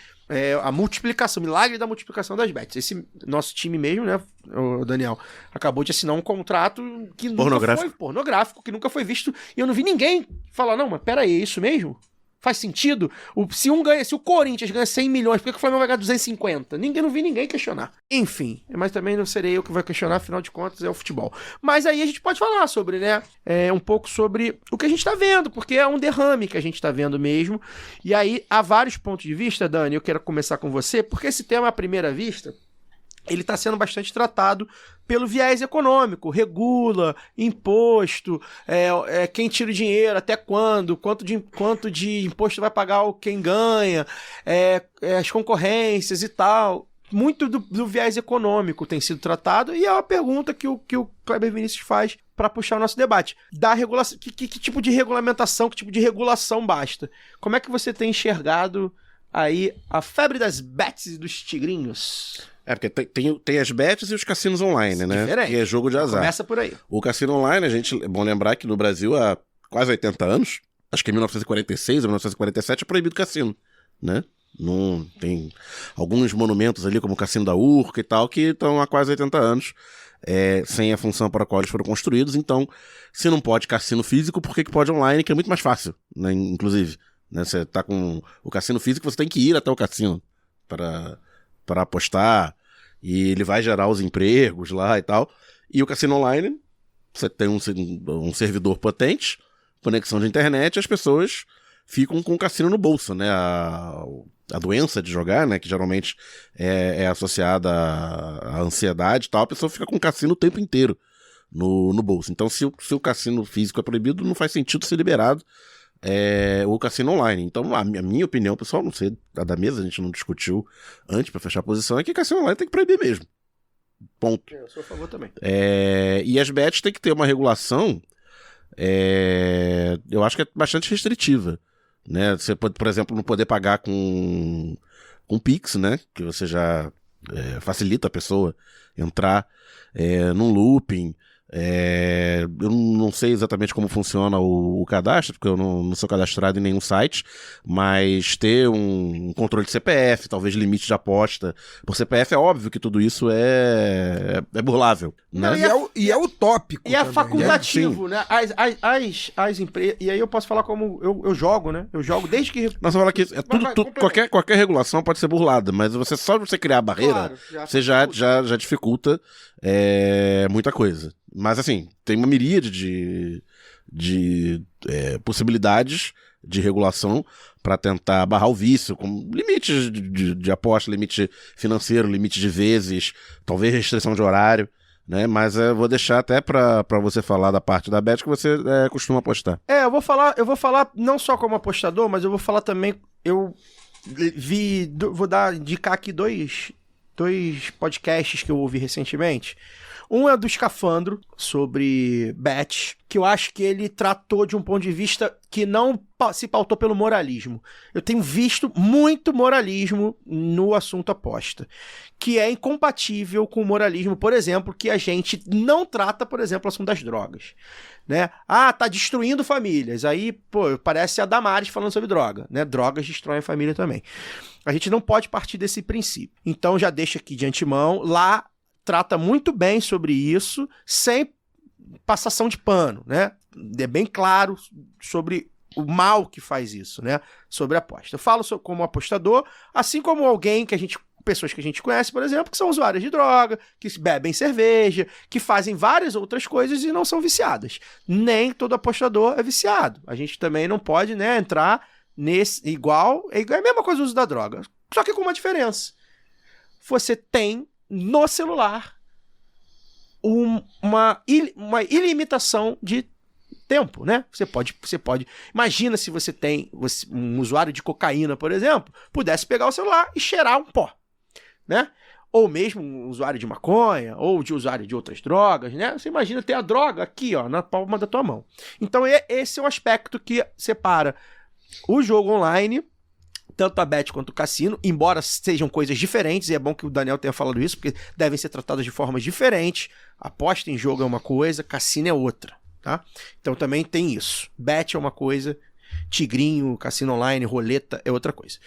a multiplicação, o milagre da multiplicação das bets. Esse nosso time mesmo, né, o Daniel, acabou de assinar um contrato que nunca foi pornográfico, que nunca foi visto, e eu não vi ninguém falar, não, mas peraí, é isso mesmo? Faz sentido? Se o Corinthians ganha 100 milhões, por que o Flamengo vai ganhar 250? Não vi ninguém questionar. Enfim, mas também não serei eu que vai questionar, afinal de contas é o futebol. Mas aí a gente pode falar sobre, né, um pouco sobre o que a gente tá vendo, porque é um derrame que a gente tá vendo mesmo. E aí há vários pontos de vista, Dani, eu quero começar com você, porque esse tema à primeira vista, ele está sendo bastante tratado pelo viés econômico, regula, imposto, quem tira o dinheiro, até quando, quanto de imposto vai pagar quem ganha, as concorrências e tal. Muito do viés econômico tem sido tratado, e é uma pergunta que o Kleber Vinícius faz para puxar o nosso debate. Da regulação, que tipo de regulamentação, que tipo de regulação basta? Como é que você tem enxergado aí a febre das bets e dos tigrinhos. Porque tem as bets e os cassinos online, né? Diferente. Que é jogo de azar. Começa por aí. O cassino online, é bom lembrar que no Brasil há quase 80 anos, acho que em 1946 ou 1947 é proibido cassino, né? Não, tem alguns monumentos ali, como o Cassino da Urca e tal, que estão há quase 80 anos sem a função para a qual eles foram construídos. Então, se não pode cassino físico, por que pode online, que é muito mais fácil, né? Inclusive, né? Você tá com o cassino físico, você tem que ir até o cassino para apostar, e ele vai gerar os empregos lá e tal. E o cassino online, você tem um servidor potente, conexão de internet, e as pessoas ficam com o cassino no bolso, né? A doença de jogar, né? Que geralmente é associada à ansiedade e tal, a pessoa fica com o cassino o tempo inteiro no bolso. Então, se o cassino físico é proibido, não faz sentido ser liberado o cassino online. Então, a minha opinião, pessoal, não sei, a da mesa a gente não discutiu antes pra fechar a posição, é que cassino online tem que proibir mesmo. Ponto. Eu sou a favor também. E as bets tem que ter uma regulação, eu acho que é bastante restritiva, né? Você pode, por exemplo, não poder pagar com Pix, né? Que você já facilita a pessoa entrar num looping. Eu não sei exatamente como funciona o cadastro, porque eu não sou cadastrado em nenhum site, mas ter um controle de CPF, talvez limite de aposta por CPF, é óbvio que tudo isso é burlável, né? Não, e é utópico E é também, facultativo, né? As empresas... E aí eu posso falar como eu jogo, né? Eu jogo desde que... Nós vamos falar que qualquer regulação pode ser burlada, mas só de você criar a barreira, Claro, você já dificulta muita coisa. Mas assim, tem uma miríade de possibilidades de regulação para tentar barrar o vício, com limites de aposta, limite financeiro, limite de vezes, talvez restrição de horário, né? Mas eu vou deixar até para você falar da parte da bet que você costuma apostar. Eu vou falar não só como apostador, mas eu vou falar também... Vou indicar aqui dois podcasts que eu ouvi recentemente. Um é do Escafandro, sobre bet, que eu acho que ele tratou de um ponto de vista que não se pautou pelo moralismo. Eu tenho visto muito moralismo no assunto aposta, que é incompatível com o moralismo, por exemplo, que a gente não trata, por exemplo, o assunto das drogas, né? Tá destruindo famílias. Aí, parece a Damares falando sobre droga, né? Drogas destroem a família também. A gente não pode partir desse princípio. Então, já deixo aqui de antemão, lá trata muito bem sobre isso, sem passação de pano, né? É bem claro sobre o mal que faz isso, né? Sobre a aposta. Eu falo como apostador, assim como pessoas que a gente conhece, por exemplo, que são usuárias de droga, que bebem cerveja, que fazem várias outras coisas e não são viciadas. Nem todo apostador é viciado. A gente também não pode, né, entrar nesse igual. É a mesma coisa o uso da droga, só que com uma diferença. Você tem no celular uma ilimitação de tempo, né? Você pode. Imagina se você tem um usuário de cocaína, por exemplo, pudesse pegar o celular e cheirar um pó, né? Ou mesmo um usuário de maconha, ou de usuário de outras drogas, né? Você imagina ter a droga aqui, ó, na palma da tua mão. Então esse é o aspecto que separa o jogo online, tanto a bet quanto o cassino, embora sejam coisas diferentes, e é bom que o Daniel tenha falado isso, porque devem ser tratadas de formas diferentes. Aposta em jogo é uma coisa, cassino é outra, tá? Então também tem isso. Bet é uma coisa, tigrinho, cassino online, roleta é outra coisa.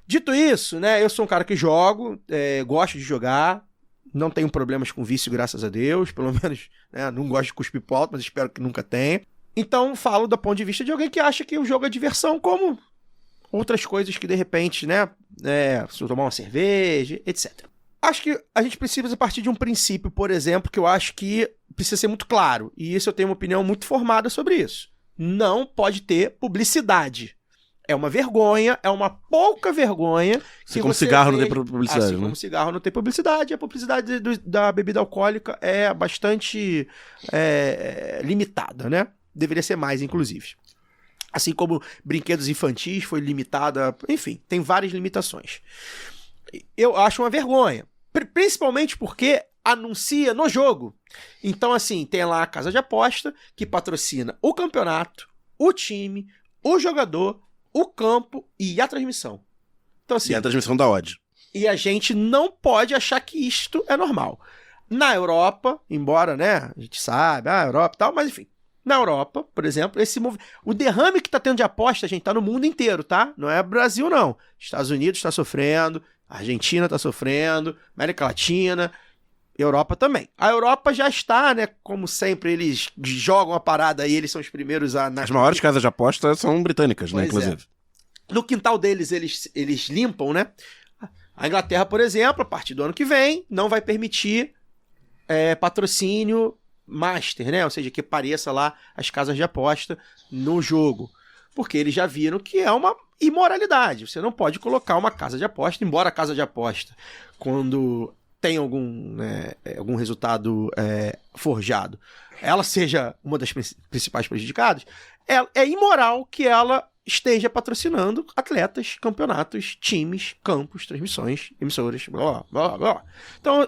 Dito isso, né, eu sou um cara que jogo, gosto de jogar, não tenho problemas com vício, graças a Deus, pelo menos, né, não gosto de cuspir pro alto, mas espero que nunca tenha. Então falo do ponto de vista de alguém que acha que o jogo é diversão, como outras coisas que de repente, né, se eu tomar uma cerveja, etc. Acho que a gente precisa partir de um princípio, por exemplo, que eu acho que precisa ser muito claro, e isso eu tenho uma opinião muito formada sobre isso. Não pode ter publicidade. É uma vergonha, é uma pouca vergonha. Assim como cigarro não tem publicidade, assim, né? como cigarro não tem publicidade, a publicidade da bebida alcoólica é bastante limitada, né? Deveria ser mais, inclusive. Assim como brinquedos infantis foi limitada, enfim, tem várias limitações. Eu acho uma vergonha, principalmente porque anuncia no jogo. Então, assim, tem lá a casa de aposta que patrocina o campeonato, o time, o jogador, o campo e a transmissão. Então, assim, E a transmissão da odd. e a gente não pode achar que isto é normal. Na Europa, embora, né, a gente sabe, Europa e tal, mas enfim, na Europa, por exemplo, o derrame que tá tendo de aposta, gente, tá no mundo inteiro, tá? Não é Brasil, não. Estados Unidos tá sofrendo, Argentina tá sofrendo, América Latina, Europa também. A Europa já está, né, como sempre, eles jogam a parada aí, eles são os primeiros a... As maiores casas de aposta são britânicas, né, Pois é. inclusive. No quintal deles, eles limpam, né? A Inglaterra, por exemplo, a partir do ano que vem, não vai permitir patrocínio master, né? Ou seja, que apareça lá as casas de aposta no jogo. Porque eles já viram que é uma imoralidade. Você não pode colocar uma casa de aposta, embora a casa de aposta, quando tem algum resultado forjado, ela seja uma das principais prejudicadas, é imoral que ela esteja patrocinando atletas, campeonatos, times, campos, transmissões, emissoras, blá, blá, blá. Então,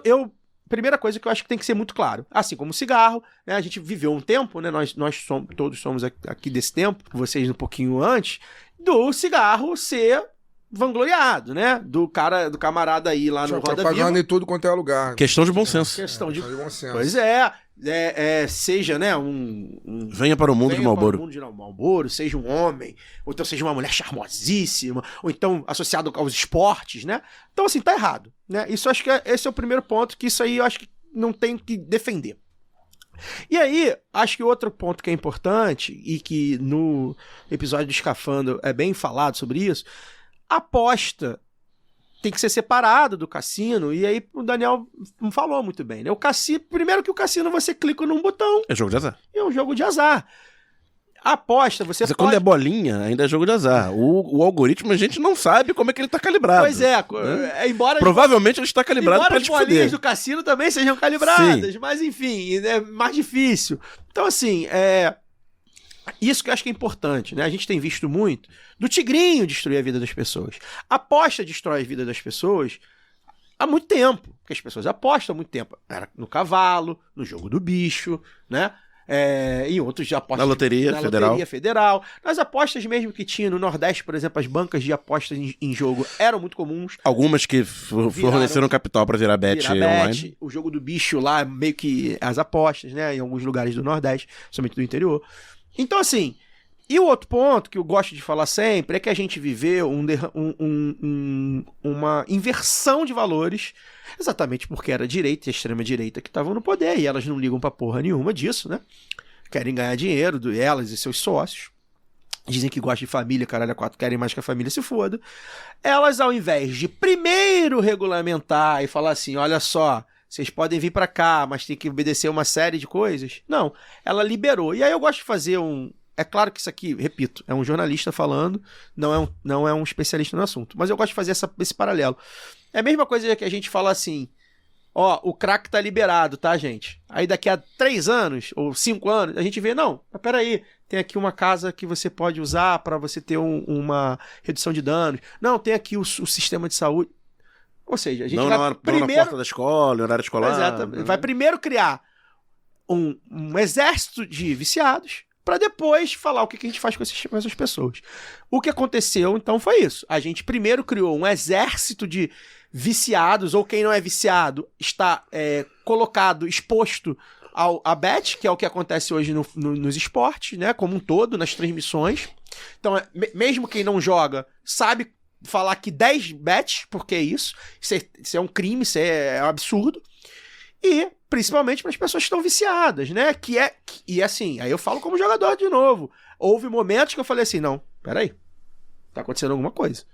primeira coisa que eu acho que tem que ser muito claro, assim como o cigarro, né, a gente viveu um tempo, né, nós todos somos aqui desse tempo, vocês um pouquinho antes, do cigarro ser vangloriado, né, do camarada aí lá no Roda propaganda Viva. em tudo quanto é lugar. Questão de bom senso. Questão de bom senso. Pois seja, né, Venha para o mundo de Venha para Marlboro. o mundo de Marlboro, seja um homem, ou então seja uma mulher charmosíssima, ou então associado aos esportes, né? Então, assim, tá errado, né? Isso acho que esse é o primeiro ponto, que isso aí eu acho que não tem que defender. E aí, acho que outro ponto que é importante, e que no episódio do Escafandro é bem falado sobre isso, a aposta tem que ser separado do cassino, e aí o Daniel não falou muito bem, né? O cassino, primeiro que o cassino você clica num botão, É jogo de azar. é um jogo de azar. A aposta, você Mas quando é bolinha, ainda é jogo de azar. O algoritmo a gente não sabe como é que ele tá calibrado. Pois embora... Provavelmente ele está calibrado embora para as te bolinhas fuder. do cassino também sejam calibradas, mas enfim, é mais difícil. Então, assim, isso que eu acho que é importante, né? A gente tem visto muito do tigrinho destruir a vida das pessoas. A aposta destrói a vida das pessoas há muito tempo, porque as pessoas apostam há muito tempo. Era no cavalo, no jogo do bicho, né? Em outros apostas. Na loteria federal. Nas apostas mesmo que tinha no Nordeste, por exemplo, as bancas de apostas em jogo eram muito comuns. Algumas que forneceram capital para virar bet online. O jogo do bicho lá, meio que as apostas, né? Em alguns lugares do Nordeste, somente do interior. Então, assim, e o outro ponto que eu gosto de falar sempre é que a gente viveu uma inversão de valores, exatamente porque era a direita e a extrema-direita que estavam no poder, e elas não ligam pra porra nenhuma disso, né? Querem ganhar dinheiro, elas e seus sócios. Dizem que gostam de família, caralho, a quatro, querem mais que a família se foda. Elas, ao invés de primeiro regulamentar e falar assim, olha só, vocês podem vir pra cá, mas tem que obedecer uma série de coisas. Não, ela liberou. E aí eu gosto de fazer É claro que isso aqui, repito, é um jornalista falando, não é um especialista no assunto. Mas eu gosto de fazer esse paralelo. É a mesma coisa que a gente fala assim, o crack tá liberado, tá, gente? Aí daqui a 3 anos, ou 5 anos, a gente vê, não, mas peraí, tem aqui uma casa que você pode usar pra você ter uma redução de danos. Não, tem aqui o sistema de saúde. Ou seja, a gente vai primeiro... na porta da escola, no horário escolar. Exatamente. Vai primeiro criar um exército de viciados para depois falar o que a gente faz com essas pessoas. O que aconteceu, então, foi isso. A gente primeiro criou um exército de viciados, ou quem não é viciado está colocado, exposto a bet, que é o que acontece hoje nos esportes, né, como um todo, nas transmissões. Então, mesmo quem não joga, sabe falar que 10 bets, porque é isso. Isso é um crime, isso é um absurdo. E, principalmente para as pessoas que estão viciadas, né? E assim, aí eu falo como jogador de novo. Houve momentos que eu falei assim, não, peraí, tá acontecendo alguma coisa.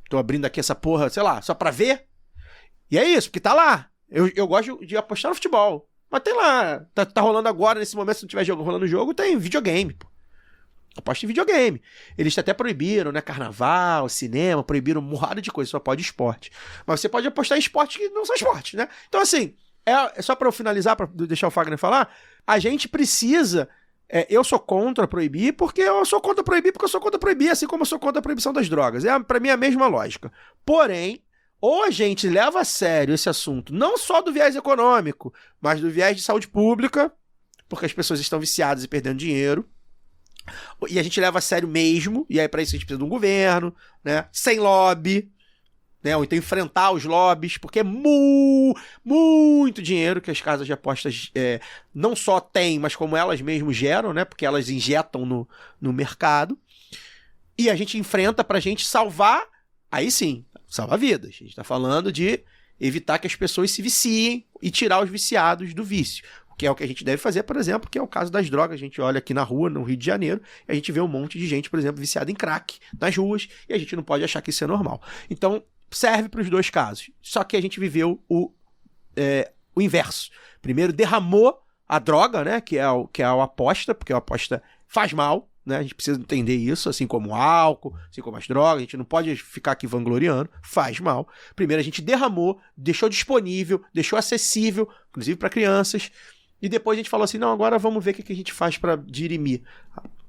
Tô abrindo aqui essa porra, sei lá, só pra ver. E é isso, porque tá lá. Eu gosto de apostar no futebol. Mas tem lá, tá rolando agora, nesse momento, se não tiver rolando o jogo, tem videogame, pô. Aposta em videogame. Eles até proibiram, né? Carnaval, cinema, proibiram um monte de coisa, só pode esporte. Mas você pode apostar em esportes que não são esportes, né? Então, assim, só pra eu finalizar, pra deixar o Fagner falar, a gente precisa... eu sou contra proibir, porque eu sou contra proibir, assim como eu sou contra a proibição das drogas. Pra mim é a mesma lógica. Porém, ou a gente leva a sério esse assunto, não só do viés econômico, mas do viés de saúde pública, porque as pessoas estão viciadas e perdendo dinheiro, e a gente leva a sério mesmo, e aí pra isso a gente precisa de um governo, né, sem lobby, né? Ou então enfrentar os lobbies, porque é muito dinheiro que as casas de apostas não só têm, mas como elas mesmas geram, né? Porque elas injetam no mercado. E a gente enfrenta pra gente salvar, aí sim, salvar vidas. A gente tá falando de evitar que as pessoas se viciem e tirar os viciados do vício. Que é o que a gente deve fazer, por exemplo, que é o caso das drogas. A gente olha aqui na rua, no Rio de Janeiro, e a gente vê um monte de gente, por exemplo, viciada em crack nas ruas, e a gente não pode achar que isso é normal. Então, serve para os dois casos. Só que a gente viveu o inverso. Primeiro, derramou a droga, né, que é a aposta, porque a aposta faz mal, né? A gente precisa entender isso, assim como o álcool, assim como as drogas. A gente não pode ficar aqui vangloriando, faz mal. Primeiro, a gente derramou, deixou disponível, deixou acessível, inclusive para crianças. E depois a gente falou assim, não, agora vamos ver o que a gente faz para dirimir.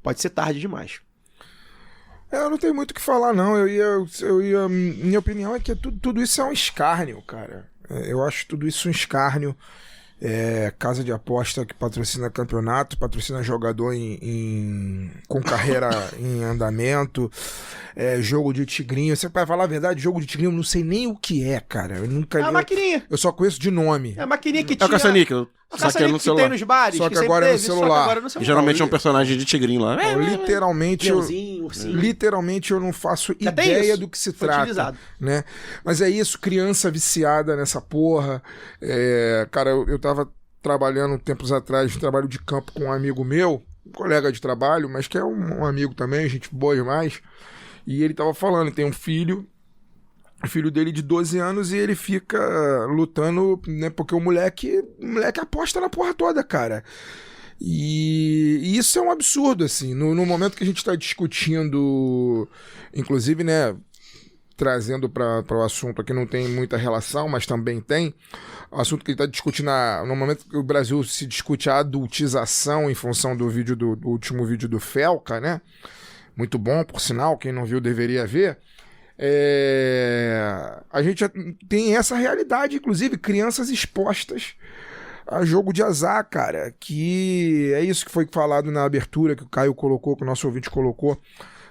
Pode ser tarde demais. Eu não tenho muito o que falar, não. Minha opinião é que tudo isso é um escárnio, cara. Eu acho tudo isso um escárnio. Casa de aposta que patrocina campeonato, patrocina jogador com carreira em andamento, jogo de tigrinho. Você vai falar a verdade, jogo de tigrinho eu não sei nem o que é, cara. Eu nunca a maquininha. Eu só conheço de nome. É a maquininha que É tinha... o caça-níquel. Só que é no celular. Tem nos bares, só que agora é no celular. Geralmente é um personagem de tigrinho lá. Literalmente, literalmente eu não faço ideia do que se trata. Utilizado. Né? Mas é isso, criança viciada nessa porra. Cara, eu tava trabalhando tempos atrás, um trabalho de campo com um amigo meu, um colega de trabalho, mas que é um amigo também, gente boa demais. E ele tava falando, tem um filho... O filho dele de 12 anos e ele fica lutando, né? Porque o moleque aposta na porra toda, cara. E isso é um absurdo, assim. No momento que a gente está discutindo, inclusive, né? Trazendo para o assunto aqui, não tem muita relação, mas também tem. O assunto que ele está discutindo, no momento que o Brasil se discute a adultização em função do último vídeo do Felca, né? Muito bom, por sinal, quem não viu deveria ver. A gente tem essa realidade, inclusive crianças expostas a jogo de azar, cara, que é isso que foi falado na abertura, que o Caio colocou, que o nosso ouvinte colocou,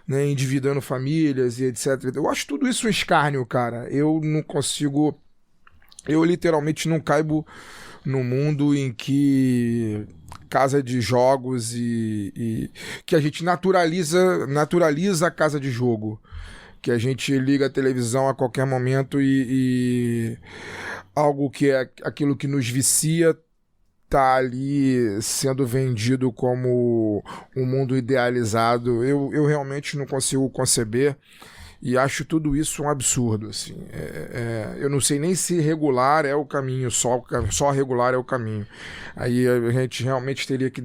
né, endividando famílias e etc. Eu acho tudo isso um escárnio, cara. Eu não consigo, eu literalmente não caibo no mundo em que casa de jogos e que a gente naturaliza a casa de jogo, que a gente liga a televisão a qualquer momento e algo que é aquilo que nos vicia tá ali sendo vendido como um mundo idealizado. Eu realmente não consigo conceber e acho tudo isso um absurdo, assim. Eu não sei nem se regular é o caminho, só regular é o caminho. Aí a gente realmente teria que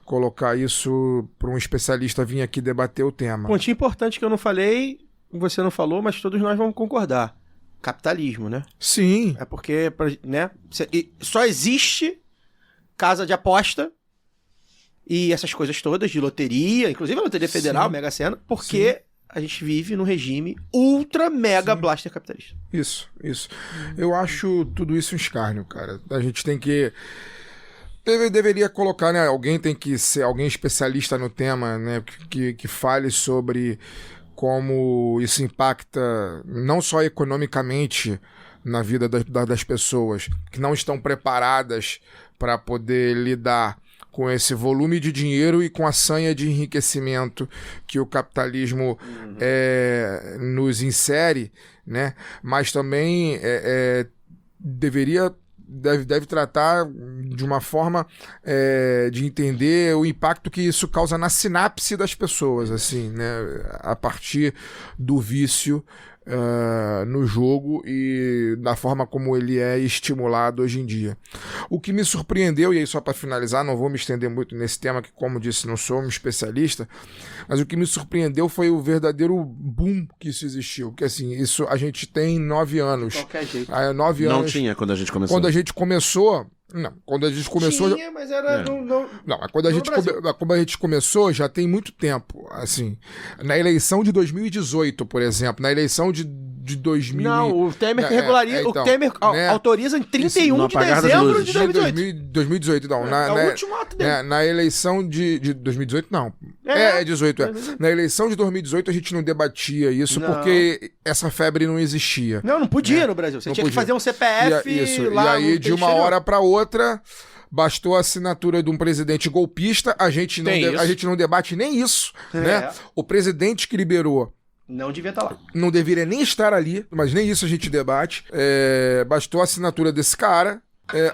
colocar isso para um especialista vir aqui debater o tema. Pontinho importante que eu não falei, você não falou, mas todos nós vamos concordar. Capitalismo, né? Sim. É porque, né, só existe casa de aposta e essas coisas todas de loteria, inclusive a Loteria Federal, Sim. Mega Sena, porque... Sim. A gente vive num regime ultra mega Sim. blaster capitalista. Isso. Eu acho tudo isso um escárnio, cara. A gente tem que... Deveria colocar, né? Alguém tem que ser alguém especialista no tema, né? Que fale sobre como isso impacta não só economicamente na vida das pessoas que não estão preparadas para poder lidar com esse volume de dinheiro e com a sanha de enriquecimento que o capitalismo nos insere, né? Mas também deve tratar de uma forma de entender o impacto que isso causa na sinapse das pessoas, assim, né? A partir do vício no jogo e da forma como ele é estimulado hoje em dia. O que me surpreendeu, e aí só para finalizar, não vou me estender muito nesse tema, que como disse, não sou um especialista, mas o que me surpreendeu foi o verdadeiro boom que isso existiu, que assim, isso a gente tem 9 anos. De qualquer jeito. 9 anos. Não tinha quando a gente começou. Quando a gente começou... Não, quando a gente começou... Tinha, mas era... Não, mas quando a gente começou, já tem muito tempo, assim. Na eleição de 2018, por exemplo, na eleição de de 2000. Não, o Temer regulariza. Então, o Temer né? autoriza em 31 no de apagar das dezembro luzes. de De 2018. 2018, não. É o último ato dele. Na eleição de 2018, não. É. É 18, é. Na eleição de 2018 a gente não debatia isso Não. porque essa febre não existia. Não podia no Brasil. Você Não tinha podia. que fazer um CPF Isso. lá. E aí, no de uma exterior. hora pra outra, bastou a assinatura de um presidente golpista, a gente Tem isso. a gente não debate nem isso, É. né? O presidente que liberou Não devia estar lá. não deveria nem estar ali, mas nem isso a gente debate. Bastou a assinatura desse cara,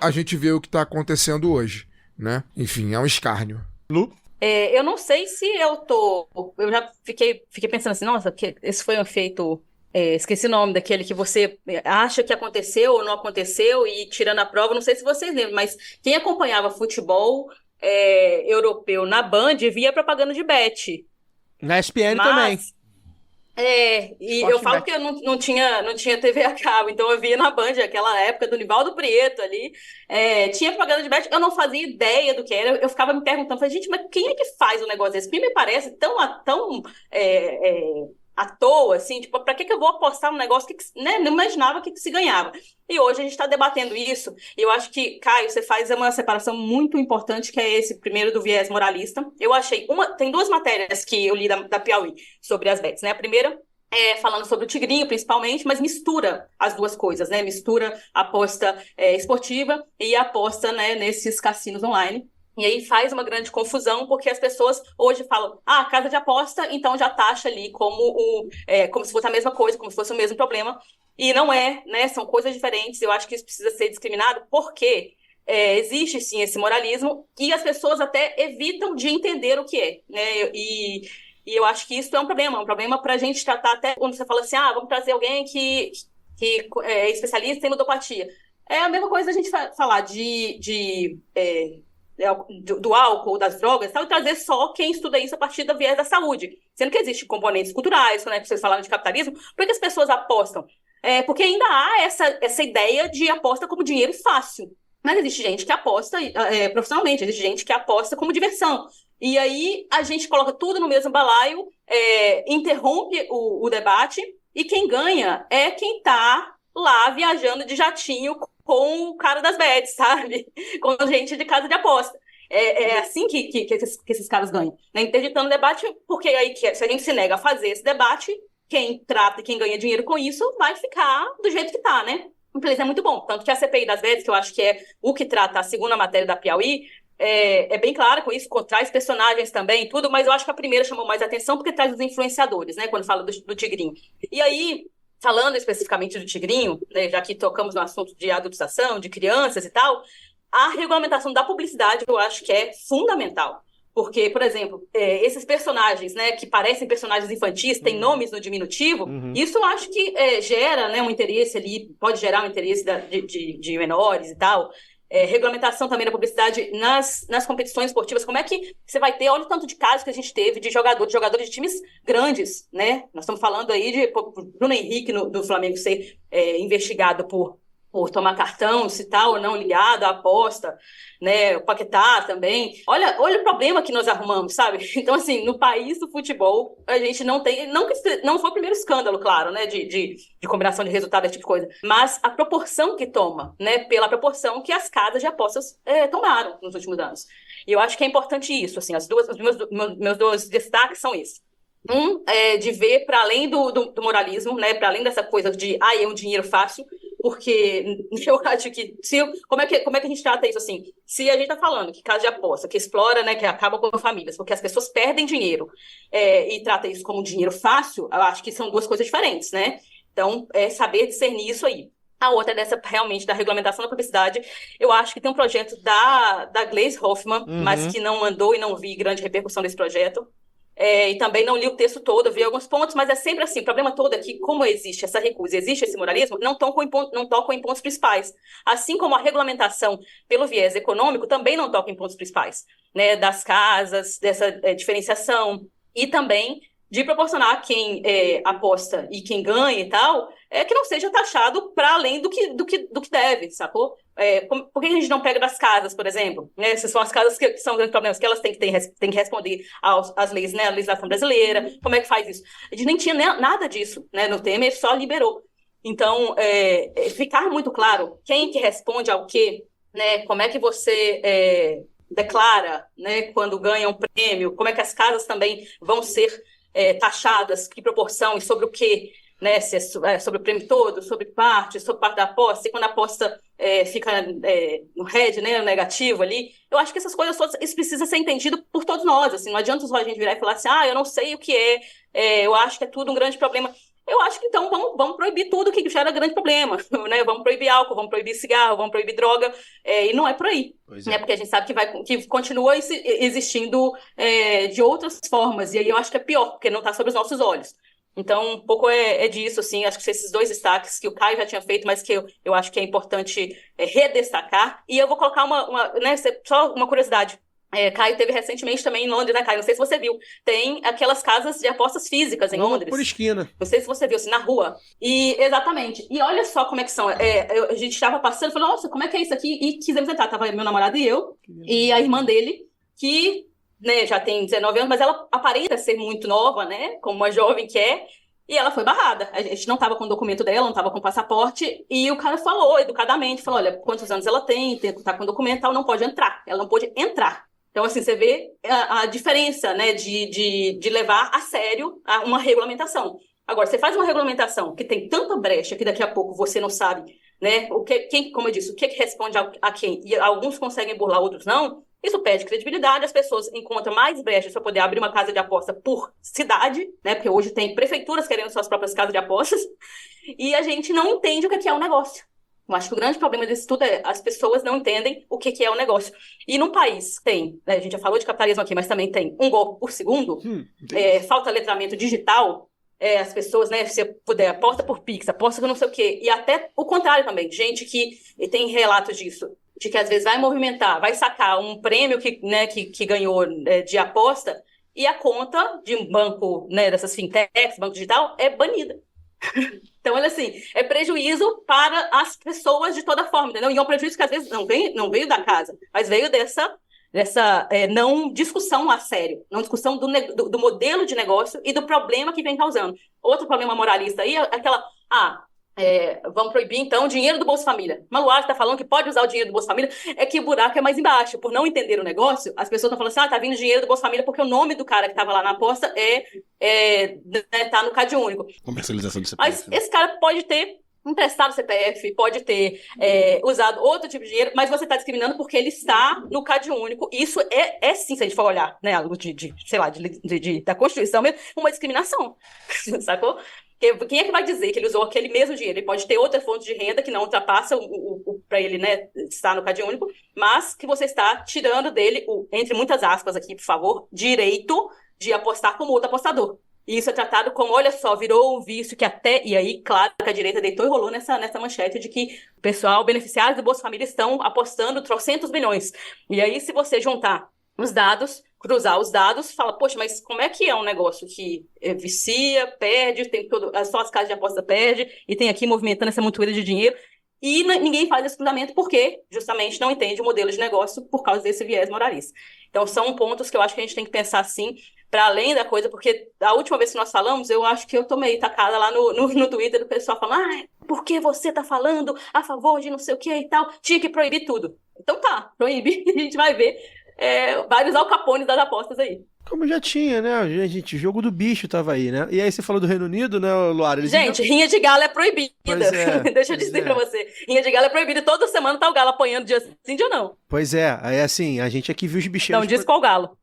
a gente vê o que tá acontecendo hoje, né? Enfim, é um escárnio. Lu? Eu não sei se eu já fiquei pensando assim, nossa, que esse foi um feito. Esqueci o nome daquele que você acha que aconteceu ou não aconteceu e tirando a prova, não sei se vocês lembram, mas quem acompanhava futebol europeu na Band via propaganda de bet. Na ESPN também. E Esporte eu falo Bet. que eu não tinha TV a cabo, então eu via na Band, aquela época do Nivaldo Prieto ali, tinha propaganda de bet, eu não fazia ideia do que era, eu ficava me perguntando, falei, gente, mas quem é que faz um negócio desse? Porque me parece tão à toa, assim, tipo, pra que eu vou apostar num negócio que né, não imaginava que se ganhava. E hoje a gente está debatendo isso, e eu acho que, Caio, você faz uma separação muito importante, que é esse primeiro do viés moralista. Eu achei, tem duas matérias que eu li da Piauí sobre as bets, né? A primeira falando sobre o Tigrinho, principalmente, mas mistura as duas coisas, né? Mistura a aposta esportiva e a aposta, né, nesses cassinos online. E aí faz uma grande confusão, porque as pessoas hoje falam, casa de aposta, então já taxa ali como se fosse a mesma coisa, como se fosse o mesmo problema. E não é, né? São coisas diferentes. Eu acho que isso precisa ser discriminado, porque existe, sim, esse moralismo, e as pessoas até evitam de entender o que é, né? E eu acho que isso é um problema pra gente tratar, até quando você fala assim, vamos trazer alguém que é especialista em ludopatia. É a mesma coisa a gente falar do álcool, das drogas, e trazer só quem estuda isso a partir do viés da saúde. Sendo que existem componentes culturais, né, que vocês falaram de capitalismo, por que as pessoas apostam? Porque ainda há essa ideia de aposta como dinheiro fácil. Mas existe gente que aposta profissionalmente, existe gente que aposta como diversão. E aí a gente coloca tudo no mesmo balaio, interrompe o debate, e quem ganha é quem está lá viajando de jatinho com o cara das bets, sabe? Com gente de casa de aposta. É assim que esses caras ganham. Né? Interditando o debate, porque aí se a gente se nega a fazer esse debate, quem trata e quem ganha dinheiro com isso vai ficar do jeito que tá, né? Então isso é muito bom. Tanto que a CPI das bets, que eu acho que é o que trata a segunda matéria da Piauí, é bem clara com isso, traz personagens também e tudo, mas eu acho que a primeira chamou mais atenção porque traz os influenciadores, né? Quando fala do Tigrinho. E aí, falando especificamente do Tigrinho, né, já que tocamos no assunto de adultização, de crianças e tal, a regulamentação da publicidade eu acho que é fundamental. Porque, por exemplo, esses personagens, né, que parecem personagens infantis, têm nomes no diminutivo, isso eu acho que gera, né, um interesse ali, pode gerar um interesse de menores e tal. Regulamentação também da publicidade nas competições esportivas. Como é que você vai ter? Olha o tanto de casos que a gente teve de jogadores de times grandes, né? Nós estamos falando aí de Bruno Henrique do Flamengo ser investigado por tomar cartão, se tal ou não ligado à aposta, né? O Paquetá também. Olha o problema que nós arrumamos, sabe? Então, assim, no país do futebol, a gente não tem... Não foi o primeiro escândalo, claro, né? De combinação de resultado, esse tipo de coisa. Mas a proporção que toma, né? Pela proporção que as casas de apostas tomaram nos últimos anos. E eu acho que é importante isso, assim. Os meus dois destaques são esses. De ver para além do moralismo, né? Para além dessa coisa de é um dinheiro fácil, porque eu acho que como é que a gente trata isso assim? Se a gente tá falando que casa de aposta, que explora, né, que acaba com famílias, porque as pessoas perdem dinheiro e trata isso como dinheiro fácil, eu acho que são duas coisas diferentes, né? Então, saber discernir isso aí. A outra dessa, realmente, da regulamentação da publicidade, eu acho que tem um projeto da Gleisi Hoffmann, mas que não andou e não vi grande repercussão desse projeto. E também não li o texto todo, vi alguns pontos, mas é sempre assim, o problema todo é que, como existe essa recusa, existe esse moralismo, não tocam em pontos principais. Assim como a regulamentação pelo viés econômico também não toca em pontos principais, né, das casas, dessa diferenciação, e também de proporcionar a quem aposta e quem ganha e tal, que não seja taxado para além do que deve, sacou? Por que a gente não pega das casas, por exempexemplo? Né? Essas são as casas que são grandes problemas, que elas têm que responder às leis, né? A legislação brasileira. Como é que faz isso? A gente nem tinha nada disso, né? No Temer só liberou. Então, ficar muito claro quem que responde ao quê, né? Como é que você declara, né? Quando ganha um prêmio, como é que as casas também vão ser taxadas, que proporção e sobre o quê, né? Se é sobre o prêmio todo, sobre parte da aposta, e quando a aposta fica no red, né, no negativo ali, eu acho que essas coisas todas, isso precisa ser entendido por todos nós, assim, não adianta só a gente virar e falar assim, eu não sei o que eu acho que é tudo um grande problema. Eu acho que então vamos proibir tudo que gera grande problema, né? Vamos proibir álcool, vamos proibir cigarro, vamos proibir droga, e não é por aí, né? Porque a gente sabe que continua existindo de outras formas, e aí eu acho que é pior, porque não está sob os nossos olhos. Então, um pouco disso, assim, acho que esses dois destaques que o Caio já tinha feito, mas que eu acho que é importante redestacar, e eu vou colocar né, só uma curiosidade. Caio teve recentemente também em Londres, né, Caio? Não sei se você viu. Tem aquelas casas de apostas físicas em Londres. Por esquina. Não sei se você viu, assim, na rua. Exatamente. E olha só como é que são. A gente estava passando e falou, nossa, como é que é isso aqui? E quisemos entrar. Tava meu namorado e eu, e a irmã dele, que, né, já tem 19 anos, mas ela aparenta ser muito nova, né? Como uma jovem que é. E ela foi barrada. A gente não estava com o documento dela, não estava com o passaporte. E o cara falou, educadamente, olha, quantos anos ela tem que estar com o documento, ela não pode entrar. Ela não pôde entrar. Então, assim, você vê a diferença, né, de levar a sério uma regulamentação. Agora, você faz uma regulamentação que tem tanta brecha que daqui a pouco você não sabe, né, como eu disse, o que responde a quem, e alguns conseguem burlar, outros não, isso perde credibilidade, as pessoas encontram mais brechas para poder abrir uma casa de aposta por cidade, né, porque hoje tem prefeituras querendo suas próprias casas de apostas, e a gente não entende o que é um negócio. Eu acho que o grande problema disso tudo as pessoas não entendem o que é o negócio. E num país tem, né, a gente já falou de capitalismo aqui, mas também tem um golpe por segundo, falta letramento digital, as pessoas, né, se puder, aposta por Pix, aposta por não sei o quê, e até o contrário também, gente que tem relatos disso, de que às vezes vai movimentar, vai sacar um prêmio que ganhou de aposta, e a conta de um banco, né, dessas fintechs, banco digital, é banida. Então, olha assim, é prejuízo para as pessoas de toda forma, entendeu? E é um prejuízo que às vezes não veio da casa, mas veio dessa não discussão a sério, não discussão do modelo de negócio e do problema que vem causando. Outro problema moralista aí é aquela, vamos proibir então o dinheiro do Bolsa Família. Maluar está falando que pode usar o dinheiro do Bolsa Família, é que o buraco é mais embaixo. Por não entender o negócio, as pessoas estão falando assim, tá vindo dinheiro do Bolsa Família porque o nome do cara que estava lá na aposta tá no CAD único. Comercialização do CPF. Mas esse cara pode ter emprestado CPF, pode ter usado outro tipo de dinheiro, mas você está discriminando porque ele está no CAD único. Isso sim, se a gente for olhar, né, algo da Constituição mesmo, uma discriminação, sacou? Quem é que vai dizer que ele usou aquele mesmo dinheiro? Ele pode ter outra fonte de renda que não ultrapassa para ele, né, estar no CAD único, mas que você está tirando dele entre muitas aspas aqui, por favor, direito de apostar como outro apostador. E isso é tratado como, olha só, virou um vício que e aí, claro, que a direita deitou e rolou nessa manchete de que o pessoal, beneficiários do Bolsa Família, estão apostando trocentos milhões. E aí, se você juntar os dados, cruzar os dados, fala, poxa, mas como é que é um negócio que vicia, perde, tem só as casas de aposta perde, e tem aqui movimentando essa montoeira de dinheiro, e ninguém faz esse cruzamento porque justamente não entende o modelo de negócio por causa desse viés moralista. Então, são pontos que eu acho que a gente tem que pensar, sim, para além da coisa, porque a última vez que nós falamos, eu acho que eu tomei tacada lá no Twitter do pessoal falando, por que você tá falando a favor de não sei o que e tal? Tinha que proibir tudo. Então tá, proíbe, a gente vai ver vários alcapones das apostas aí. Como já tinha, né, gente? O jogo do bicho tava aí, né? E aí você falou do Reino Unido, né, Luara? Gente, rinha de galo é proibida. Deixa eu dizer pra você. Rinha de galo é proibida. Toda semana tá o galo apanhando dia sim, dia não. Pois é, aí assim, a gente aqui viu os bicheiros... Não diz qual galo.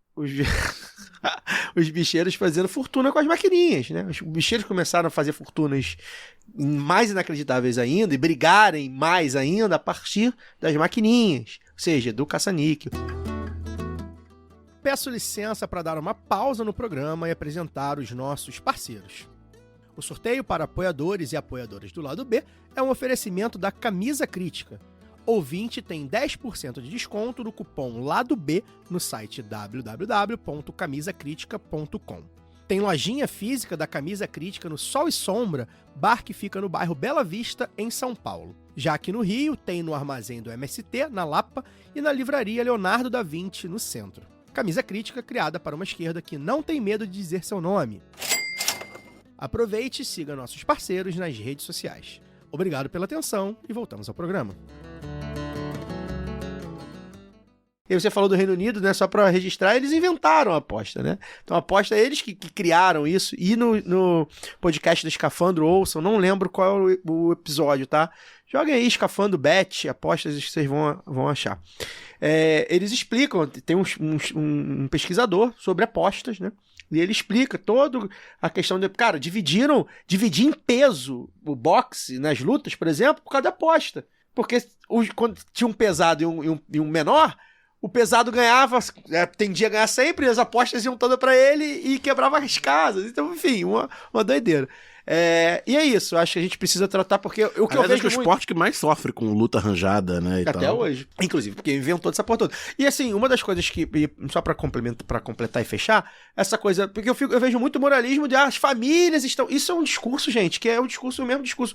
Os bicheiros fazendo fortuna com as maquininhas, né? Os bicheiros começaram a fazer fortunas mais inacreditáveis ainda e brigarem mais ainda a partir das maquininhas, ou seja, do caça-níquel. Peço licença para dar uma pausa no programa e apresentar os nossos parceiros. O sorteio para apoiadores e apoiadoras do lado B é um oferecimento da Camisa Crítica. Ouvinte tem 10% de desconto no cupom LADO B no site www.camisacritica.com. Tem lojinha física da Camisa Crítica no Sol e Sombra, bar que fica no bairro Bela Vista, em São Paulo. Já aqui no Rio, tem no armazém do MST, na Lapa, e na livraria Leonardo da Vinci, no centro. Camisa Crítica criada para uma esquerda que não tem medo de dizer seu nome. Aproveite e siga nossos parceiros nas redes sociais. Obrigado pela atenção e voltamos ao programa. E você falou do Reino Unido, né? Só para registrar, eles inventaram a aposta, né? Então a aposta, eles que criaram isso. E no podcast do Escafandro, ouçam, não lembro qual é o episódio, tá? Joguem aí Escafandro, Bet, apostas que vocês vão achar. Eles explicam, tem um pesquisador sobre apostas, né? E ele explica toda a questão de... Cara, dividir em peso o boxe nas lutas, por exemplo, por causa da aposta. Porque quando tinha um pesado e um menor... O pesado ganhava, tendia a ganhar sempre, as apostas iam todas pra ele e quebrava as casas. Então, enfim, uma doideira. E é isso, acho que a gente precisa tratar, porque o que eu vejo que o esporte que mais sofre com luta arranjada, né? Até hoje. Inclusive, porque inventou essa porra toda. E assim, uma das coisas que, só pra completar e fechar, essa coisa, porque eu vejo muito moralismo de as famílias estão... Isso é um discurso, gente, que é o mesmo discurso.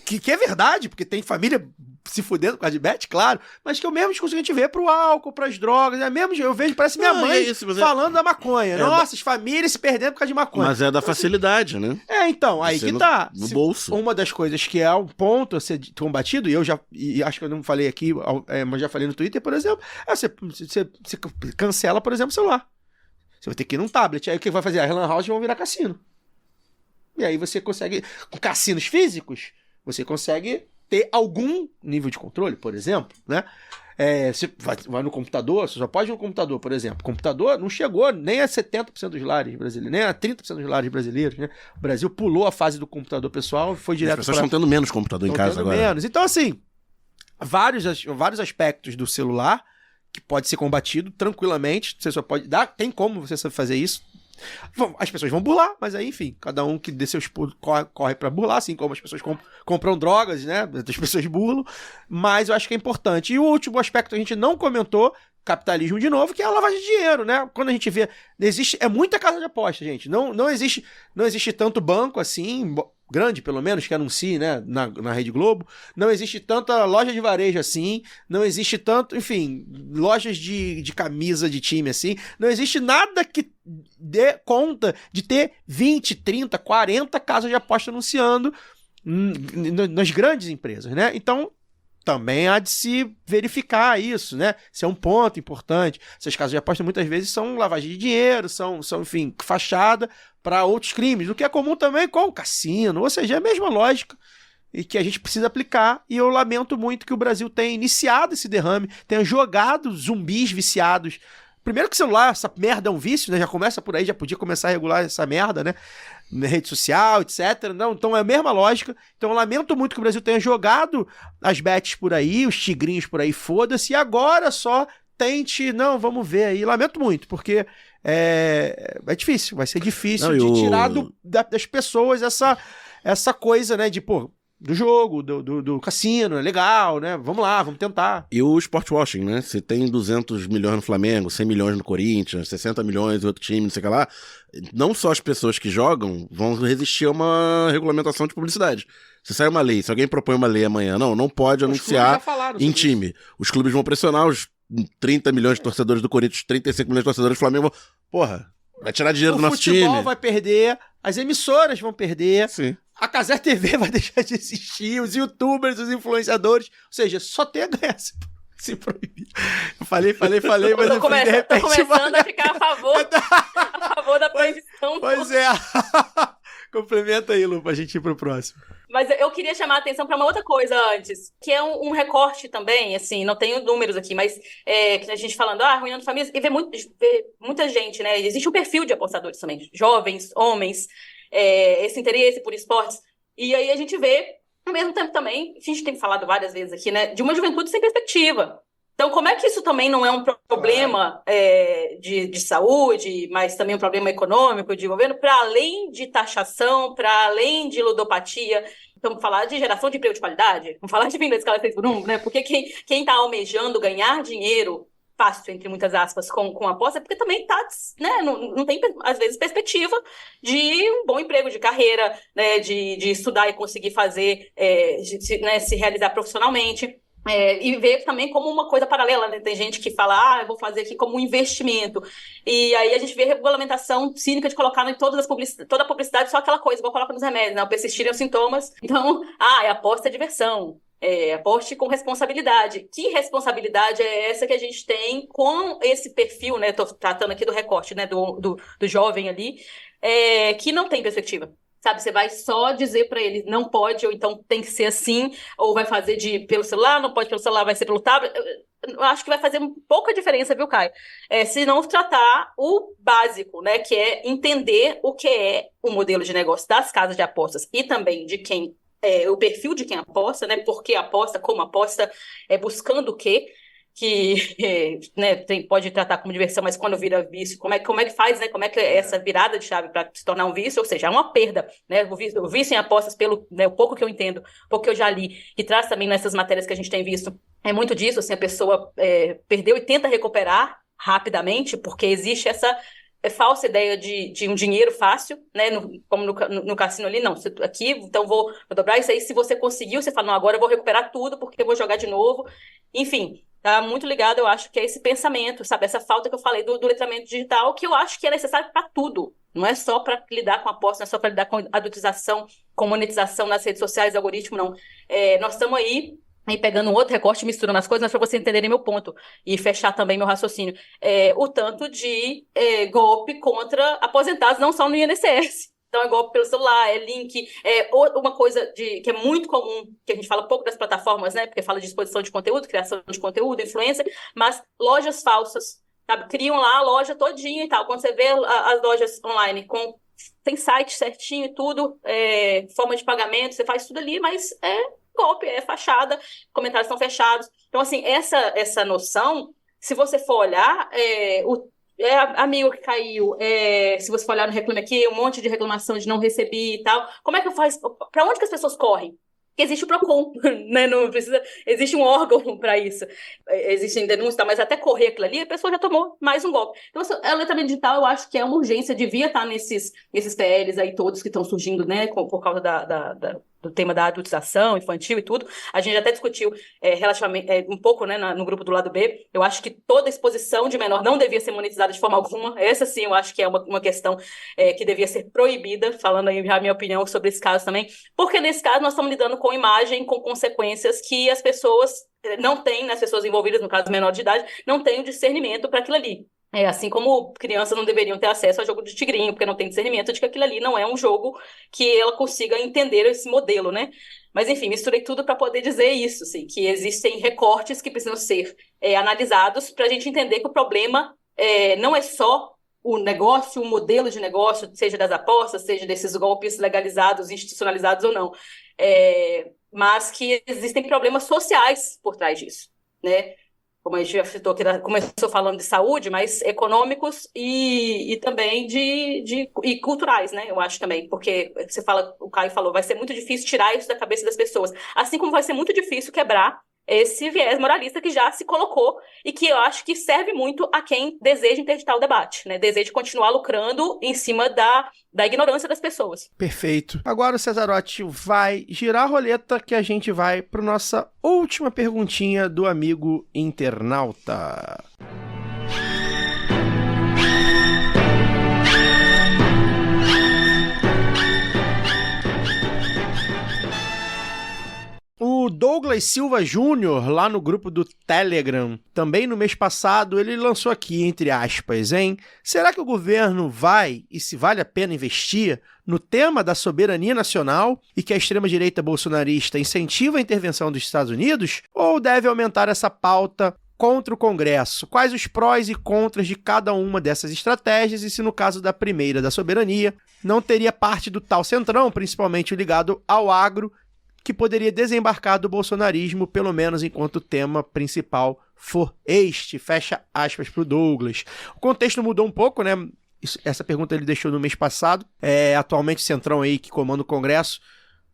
Que é verdade, porque tem família se fudendo por causa de bet, claro, mas que é o mesmo discurso que a gente vê pro álcool, pras drogas, eu vejo, parece minha mãe falando da maconha. Nossa, as famílias se perdendo por causa de maconha. Mas é da facilidade, né? Então, aí que tá. No bolso. Uma das coisas que é um ponto a ser combatido, e acho que eu não falei aqui, mas já falei no Twitter, por exemplo, você cancela, por exemplo, o celular. Você vai ter que ir num tablet. Aí o que vai fazer? As lan houses vão virar cassino. E aí você consegue, com cassinos físicos, você consegue ter algum nível de controle, por exemplo, né? Você vai no computador, você só pode ir no computador, por exemplo. O computador não chegou nem a 70% dos lares brasileiros, nem a 30% dos lares brasileiros, né? O Brasil pulou a fase do computador pessoal e foi direto para... As pessoas estão tendo menos computador em casa agora. Menos. Então, assim, vários aspectos do celular que pode ser combatido tranquilamente. Você só pode... Tem como você fazer isso. As pessoas vão burlar, mas aí, enfim, cada um que dê seus pulos corre pra burlar, assim como as pessoas compram drogas, né? As pessoas burlam, mas eu acho que é importante. E o último aspecto que a gente não comentou, capitalismo de novo, que é a lavagem de dinheiro, né? Quando a gente vê, é muita casa de aposta, gente. Não existe tanto banco assim, grande pelo menos, que anuncie, né, na Rede Globo. Não existe tanta loja de varejo assim, não existe tanto, enfim, lojas de camisa de time assim, não existe nada que dê conta de ter 20, 30, 40 casas de aposta anunciando nas grandes empresas, né? Então, também há de se verificar isso, né? Isso é um ponto importante. Essas casas de aposta muitas vezes são lavagem de dinheiro, são enfim, fachada para outros crimes, o que é comum também com o cassino, ou seja, é a mesma lógica e que a gente precisa aplicar, e eu lamento muito que o Brasil tenha iniciado esse derrame, tenha jogado zumbis viciados. Primeiro que celular, essa merda é um vício, né? Já começa por aí, já podia começar a regular essa merda, né? Na rede social, etc. Não, então é a mesma lógica. Então eu lamento muito que o Brasil tenha jogado as bets por aí, os tigrinhos por aí, foda-se, e agora só tente, vamos ver aí. Lamento muito, porque é difícil, vai ser difícil de tirar das pessoas essa coisa, né, de, do jogo, do cassino, é legal, né? Vamos lá, vamos tentar. E o sport washing, né? Se tem 200 milhões no Flamengo, 100 milhões no Corinthians, 60 milhões em outro time, não sei o que lá, não só as pessoas que jogam vão resistir a uma regulamentação de publicidade. Se sai uma lei, se alguém propõe uma lei amanhã, não pode anunciar em time. Isso. Os clubes vão pressionar os 30 milhões de torcedores do Corinthians, 35 milhões de torcedores do Flamengo, vai tirar dinheiro do nosso time. O futebol vai perder, as emissoras vão perder, sim. A Cazé TV vai deixar de existir, os youtubers, os influenciadores, ou seja, só tem a ganhar se proibir. Eu falei, mas eu falei, de repente... Tô começando a ficar a favor da proibição. Pois é. Complementa aí, Lu, pra gente ir pro próximo. Mas eu queria chamar a atenção para uma outra coisa antes, que é um recorte também, assim, não tenho números aqui, mas que a gente falando, arruinando famílias, e vê muita gente, né? Existe um perfil de apostadores também, jovens, homens, esse interesse por esportes, e aí a gente vê, ao mesmo tempo também, a gente tem falado várias vezes aqui, né, de uma juventude sem perspectiva. Então, como é que isso também não é um problema de saúde, mas também um problema econômico de governo, para além de taxação, para além de ludopatia? Então, vamos falar de geração de emprego de qualidade, vamos falar de fim da escala 6x1, né? Porque quem está almejando ganhar dinheiro fácil, entre muitas aspas, com a aposta, porque também tá, né, não tem, às vezes, perspectiva de um bom emprego, de carreira, né, de estudar e conseguir fazer, né, se realizar profissionalmente. E ver também como uma coisa paralela, né? Tem gente que fala, eu vou fazer aqui como um investimento. E aí a gente vê a regulamentação cínica de colocar em toda a publicidade só aquela coisa, igual coloca nos remédios, né? O persistirem os sintomas. Então, aposta é diversão. Aposte com responsabilidade. Que responsabilidade é essa que a gente tem com esse perfil, né? Tô tratando aqui do recorte, né? Do jovem ali, que não tem perspectiva. Sabe, você vai só dizer pra ele, não pode, ou então tem que ser assim, ou vai fazer pelo celular, não pode pelo celular, vai ser pelo tablet. Eu acho que vai fazer pouca diferença, viu, Caio? Se não tratar o básico, né, que é entender o que é o modelo de negócio das casas de apostas e também de quem, o perfil de quem aposta, né, por que aposta, como aposta, buscando o quê, que né, pode tratar como diversão, mas quando vira vício, como é que faz, né? Como é que é essa virada de chave para se tornar um vício? Ou seja, é uma perda, né? O vício em apostas, pelo né, o pouco que eu entendo, o pouco que eu já li, e traz também nessas matérias que a gente tem visto, é muito disso, assim, a pessoa perdeu e tenta recuperar rapidamente, porque existe essa falsa ideia de um dinheiro fácil, né? Como no cassino ali, não. Aqui, então vou dobrar isso aí. Se você conseguiu, você fala, não, agora eu vou recuperar tudo, porque eu vou jogar de novo. Enfim, tá muito ligado, eu acho que é esse pensamento, sabe? Essa falta que eu falei do letramento digital, que eu acho que é necessário para tudo. Não é só para lidar com aposta, não é só para lidar com adultização, com monetização nas redes sociais, algoritmo, não. Nós estamos aí pegando um outro recorte, misturando as coisas, mas para vocês entenderem meu ponto e fechar também meu raciocínio. O tanto de golpe contra aposentados, não só no INSS. Então, é golpe pelo celular, é link, uma coisa que é muito comum, que a gente fala pouco das plataformas, né? Porque fala de exposição de conteúdo, criação de conteúdo, influência, mas lojas falsas, sabe? Criam lá a loja todinha e tal. Quando você vê as lojas online tem site certinho e tudo, forma de pagamento, você faz tudo ali, mas golpe, fachada, comentários estão fechados. Então, assim, essa noção, se você for olhar, amigo que caiu, se você for olhar no Reclame Aqui, um monte de reclamação de não receber e tal, como é que eu faço? Para onde que as pessoas correm? Porque existe o PROCON, né? Não precisa, existe um órgão para isso. Existem denúncias, mas até correr aquilo ali, a pessoa já tomou mais um golpe. Então, o letramento digital, eu acho que é uma urgência, devia estar nesses PLs aí todos que estão surgindo, né? Por causa do tema da adultização infantil e tudo. A gente até discutiu relativamente um pouco, né, no grupo do lado B. Eu acho que toda exposição de menor não devia ser monetizada de forma alguma. Essa sim, eu acho que é uma questão que devia ser proibida, falando aí já a minha opinião sobre esse caso também, porque nesse caso nós estamos lidando com imagem, com consequências que as pessoas não têm, né, as pessoas envolvidas, no caso menor de idade, não têm o discernimento para aquilo ali. Assim como crianças não deveriam ter acesso a jogo de tigrinho, porque não tem discernimento de que aquilo ali não é um jogo que ela consiga entender esse modelo, né? Mas, enfim, misturei tudo para poder dizer isso, assim, que existem recortes que precisam ser analisados para a gente entender que o problema não é só o negócio, o modelo de negócio, seja das apostas, seja desses golpes legalizados, institucionalizados ou não, mas que existem problemas sociais por trás disso, né? Como a gente já citou, que começou falando de saúde, mas econômicos e também e culturais, né? Eu acho também, porque o Caio falou, vai ser muito difícil tirar isso da cabeça das pessoas, assim como vai ser muito difícil quebrar esse viés moralista que já se colocou e que eu acho que serve muito a quem deseja interditar o debate, né? Deseja continuar lucrando em cima da ignorância das pessoas. Perfeito. Agora o Cesarotti vai girar a roleta que a gente vai para nossa última perguntinha do amigo internauta. O Douglas Silva Júnior, lá no grupo do Telegram, também no mês passado, ele lançou aqui, entre aspas, hein? Será que o governo vai, e se vale a pena investir, no tema da soberania nacional e que a extrema-direita bolsonarista incentiva a intervenção dos Estados Unidos? Ou deve aumentar essa pauta contra o Congresso? Quais os prós e contras de cada uma dessas estratégias? E se no caso da primeira, da soberania, não teria parte do tal centrão, principalmente ligado ao agro, que poderia desembarcar do bolsonarismo, pelo menos enquanto o tema principal for este, fecha aspas para o Douglas. O contexto mudou um pouco, né? Essa pergunta ele deixou no mês passado. Atualmente o centrão aí que comanda o Congresso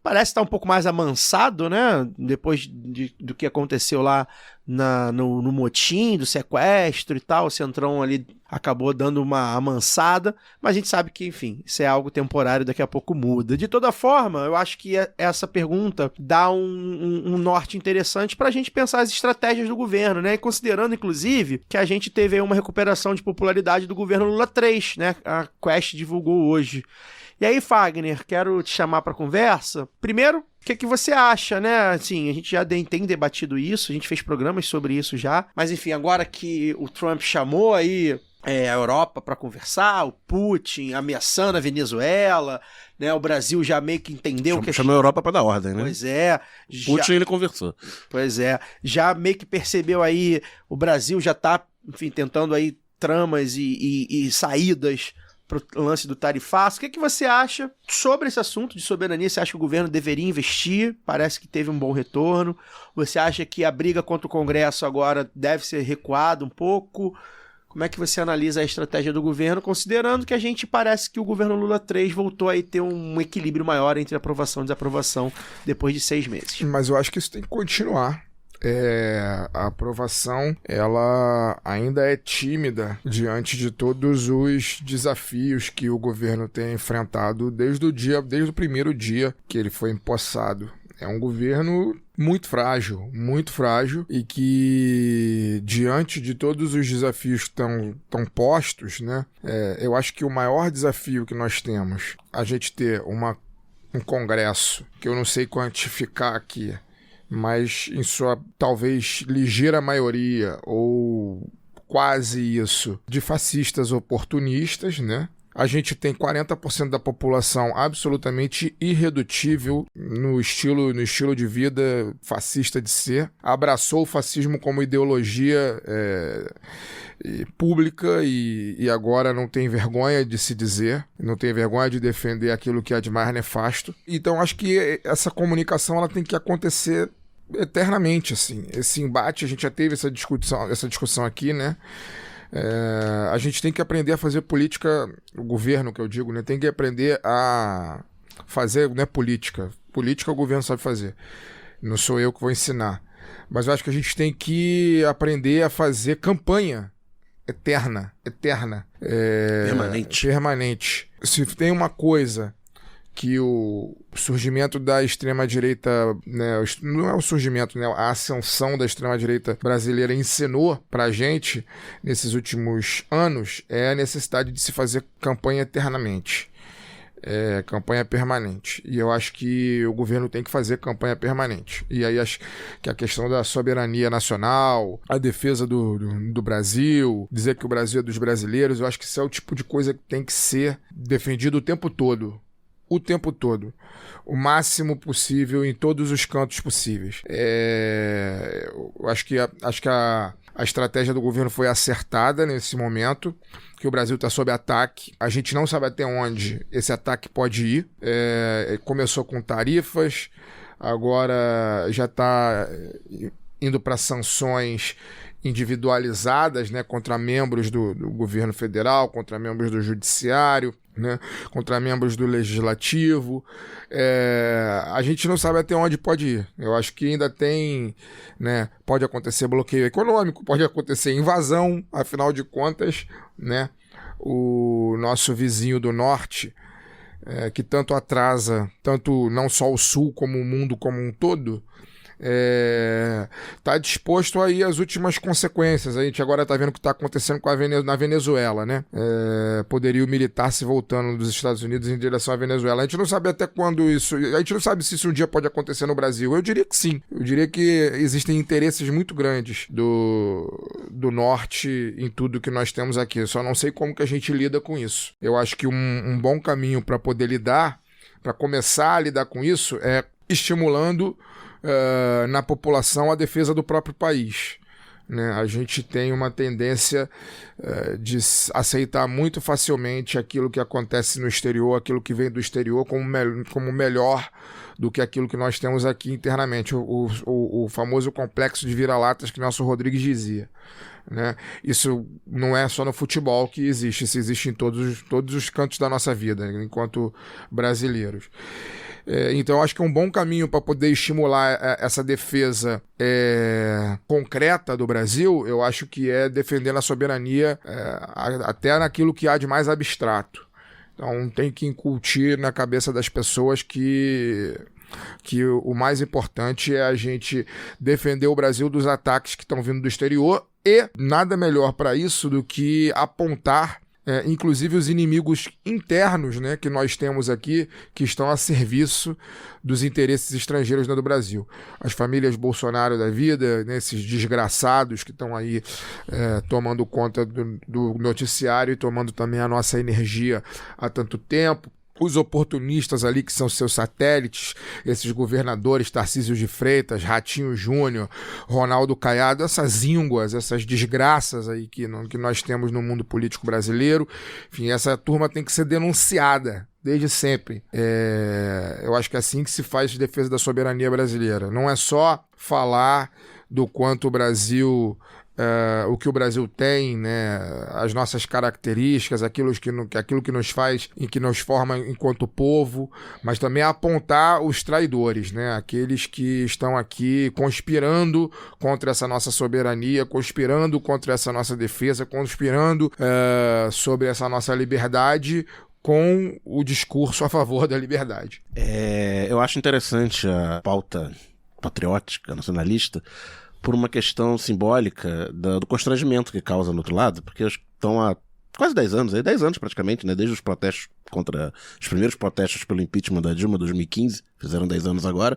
parece estar um pouco mais amansado, né? Depois do que aconteceu lá no motim do sequestro e tal. O Centrão ali acabou dando uma amansada, mas a gente sabe que, enfim, isso é algo temporário, daqui a pouco muda. De toda forma, eu acho que essa pergunta dá um norte interessante para a gente pensar as estratégias do governo, né? E considerando, inclusive, que a gente teve aí uma recuperação de popularidade do governo Lula 3, né? A Quest divulgou hoje. E aí, Fagner, quero te chamar para conversa. Primeiro, o que você acha, né? Assim, a gente já tem debatido isso, a gente fez programas sobre isso já, mas enfim, agora que o Trump chamou aí a Europa para conversar, o Putin ameaçando a Venezuela, né? O Brasil já meio que entendeu que... Chamou a Europa para dar ordem, né? Pois é. Putin, ele conversou. Pois é. Já meio que percebeu aí, o Brasil já tá, enfim, tentando aí tramas e saídas para o lance do tarifaço. O que você acha sobre esse assunto de soberania? Você acha que o governo deveria investir? Parece que teve um bom retorno. Você acha que a briga contra o Congresso agora deve ser recuada um pouco? Como é que você analisa a estratégia do governo, considerando que a gente parece que o governo Lula 3 voltou a ter um equilíbrio maior entre aprovação e desaprovação depois de 6 meses? Mas eu acho que isso tem que continuar. A aprovação, ela ainda é tímida diante de todos os desafios que o governo tem enfrentado desde o primeiro dia que ele foi empossado. É um governo muito frágil e que, diante de todos os desafios que estão postos, né, eu acho que o maior desafio que nós temos, a gente ter um Congresso, que eu não sei quantificar aqui, mas em sua talvez ligeira maioria, ou quase isso, de fascistas oportunistas, né? A gente tem 40% da população absolutamente irredutível no estilo de vida fascista de ser. Abraçou o fascismo como ideologia pública e agora não tem vergonha de se dizer, não tem vergonha de defender aquilo que é de mais nefasto. Então acho que essa comunicação ela tem que acontecer eternamente, assim. Esse embate, a gente já teve essa discussão aqui, né? A gente tem que aprender a fazer política, o governo que eu digo, né? Tem que aprender a fazer, não é política. Política o governo sabe fazer. Não sou eu que vou ensinar. Mas eu acho que a gente tem que aprender a fazer campanha eterna. Permanente. Se tem uma coisa que o surgimento da extrema-direita, né, não é o surgimento, né, a ascensão da extrema-direita brasileira ensinou pra gente, nesses últimos anos, é a necessidade de se fazer campanha eternamente. Campanha permanente. E eu acho que o governo tem que fazer campanha permanente. E aí acho que a questão da soberania nacional, a defesa do Brasil, dizer que o Brasil é dos brasileiros, eu acho que isso é o tipo de coisa que tem que ser defendido o tempo todo. O máximo possível em todos os cantos possíveis. Eu acho que a estratégia do governo foi acertada nesse momento, que o Brasil está sob ataque. A gente não sabe até onde esse ataque pode ir. Começou com tarifas, agora já está indo para sanções individualizadas, né, contra membros do governo federal, contra membros do judiciário, né, contra membros do legislativo. A gente não sabe até onde pode ir. Eu acho que ainda tem, né, pode acontecer bloqueio econômico, pode acontecer invasão, afinal de contas, né, o nosso vizinho do norte, que tanto atrasa, tanto não só o sul como o mundo como um todo, está disposto a ir às últimas consequências. A gente agora está vendo o que está acontecendo na Venezuela, né? Poderio militar se voltando dos Estados Unidos em direção à Venezuela. A gente não sabe até quando isso... A gente não sabe se isso um dia pode acontecer no Brasil. Eu diria que sim. Eu diria que existem interesses muito grandes do norte em tudo que nós temos aqui. Eu só não sei como que a gente lida com isso. Eu acho que um bom caminho para poder lidar, para começar a lidar com isso, é estimulando na população a defesa do próprio país, né? A gente tem uma tendência de aceitar muito facilmente aquilo que acontece no exterior, aquilo que vem do exterior como melhor do que aquilo que nós temos aqui internamente, o famoso complexo de vira-latas que Nelson Rodrigues dizia, né? Isso não é só no futebol que existe, isso existe em todos os cantos da nossa vida, enquanto brasileiros. Então, acho que é um bom caminho para poder estimular essa defesa concreta do Brasil, eu acho que é defendendo a soberania até naquilo que há de mais abstrato. Então, tem que incutir na cabeça das pessoas que o mais importante é a gente defender o Brasil dos ataques que estão vindo do exterior, e nada melhor para isso do que apontar inclusive os inimigos internos, né, que nós temos aqui, que estão a serviço dos interesses estrangeiros do Brasil. As famílias Bolsonaro da vida, né, esses desgraçados que estão aí tomando conta do noticiário e tomando também a nossa energia há tanto tempo. Os oportunistas ali, que são seus satélites, esses governadores, Tarcísio de Freitas, Ratinho Júnior, Ronaldo Caiado, essas ínguas, essas desgraças aí que nós temos no mundo político brasileiro. Enfim, essa turma tem que ser denunciada desde sempre. Eu acho que é assim que se faz defesa da soberania brasileira. Não é só falar do quanto o Brasil... o que o Brasil tem, né, as nossas características, aquilo que nos faz e que nos forma enquanto povo, mas também apontar os traidores, né, aqueles que estão aqui conspirando contra essa nossa soberania, conspirando contra essa nossa defesa, conspirando sobre essa nossa liberdade, com o discurso a favor da liberdade. Eu acho interessante a pauta patriótica, nacionalista, por uma questão simbólica do constrangimento que causa no outro lado, porque estão há quase 10 anos, 10 anos praticamente, né, desde os protestos os primeiros protestos pelo impeachment da Dilma, 2015, fizeram 10 anos agora,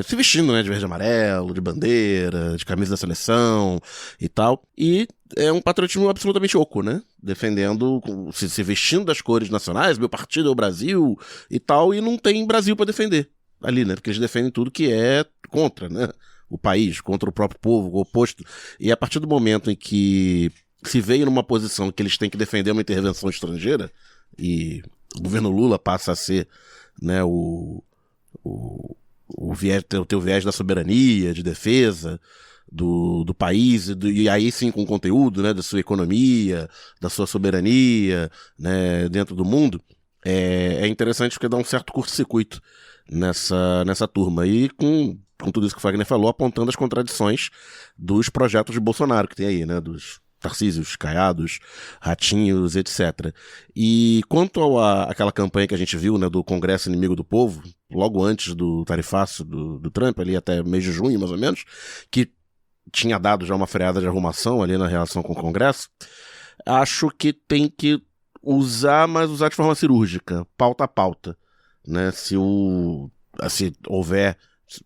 se vestindo, né, de verde e amarelo, de bandeira, de camisa da seleção e tal, e é um patriotismo absolutamente oco, né, defendendo, se vestindo das cores nacionais, meu partido é o Brasil e tal, e não tem Brasil pra defender ali, né, porque eles defendem tudo que é contra, né, o país, contra o próprio povo, o oposto. E a partir do momento em que se veio numa posição que eles têm que defender uma intervenção estrangeira, e o governo Lula passa a ser, né, o teu viés da soberania, de defesa do país, e aí sim com conteúdo, né, da sua economia, da sua soberania, né, dentro do mundo, é interessante porque dá um certo curto-circuito nessa turma. E com tudo isso que o Fagner falou, apontando as contradições dos projetos de Bolsonaro que tem aí, né, dos Tarcísios, Caiados, Ratinhos, etc. E quanto àquela campanha que a gente viu, né, do Congresso Inimigo do Povo, logo antes do tarifaço do Trump, ali até mês de junho, mais ou menos, que tinha dado já uma freada de arrumação ali na relação com o Congresso, acho que tem que usar, mas usar de forma cirúrgica, pauta a pauta, né, se houver...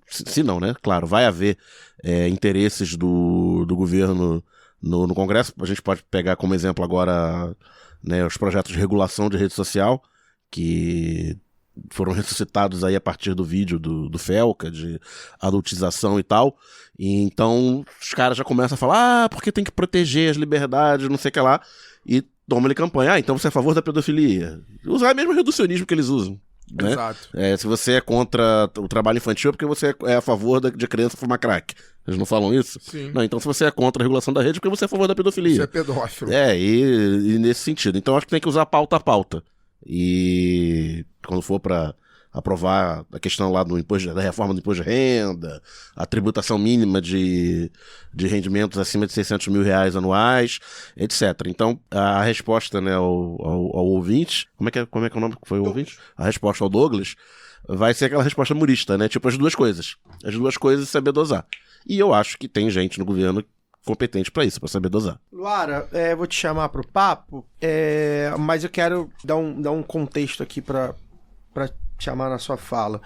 Se não, né? Claro, vai haver interesses do governo no Congresso. A gente pode pegar como exemplo agora, né, os projetos de regulação de rede social, que foram ressuscitados aí a partir do vídeo do Felca, de adultização e tal. E então os caras já começam a falar, porque tem que proteger as liberdades, não sei o que lá, e toma-lhe campanha. Então você é a favor da pedofilia. Usar o mesmo reducionismo que eles usam. Né? Exato. Se você é contra o trabalho infantil é porque você é a favor de criança fumar crack. Eles não falam isso? Sim. Não, então se você é contra a regulação da rede é porque você é a favor da pedofilia. Você é pedófilo. E nesse sentido. Então acho que tem que usar pauta a pauta. E quando for pra aprovar a questão lá da reforma do imposto de renda, a tributação mínima de rendimentos acima de R$600 mil anuais, etc. Então, a resposta, né, ao ouvinte, como é que é o nome que foi o ouvinte? A resposta ao Douglas vai ser aquela resposta murista, né? Tipo, as duas coisas saber dosar. E eu acho que tem gente no governo competente pra isso, pra saber dosar. Luara, vou te chamar pro papo, mas eu quero dar um contexto aqui pra chamar na sua fala.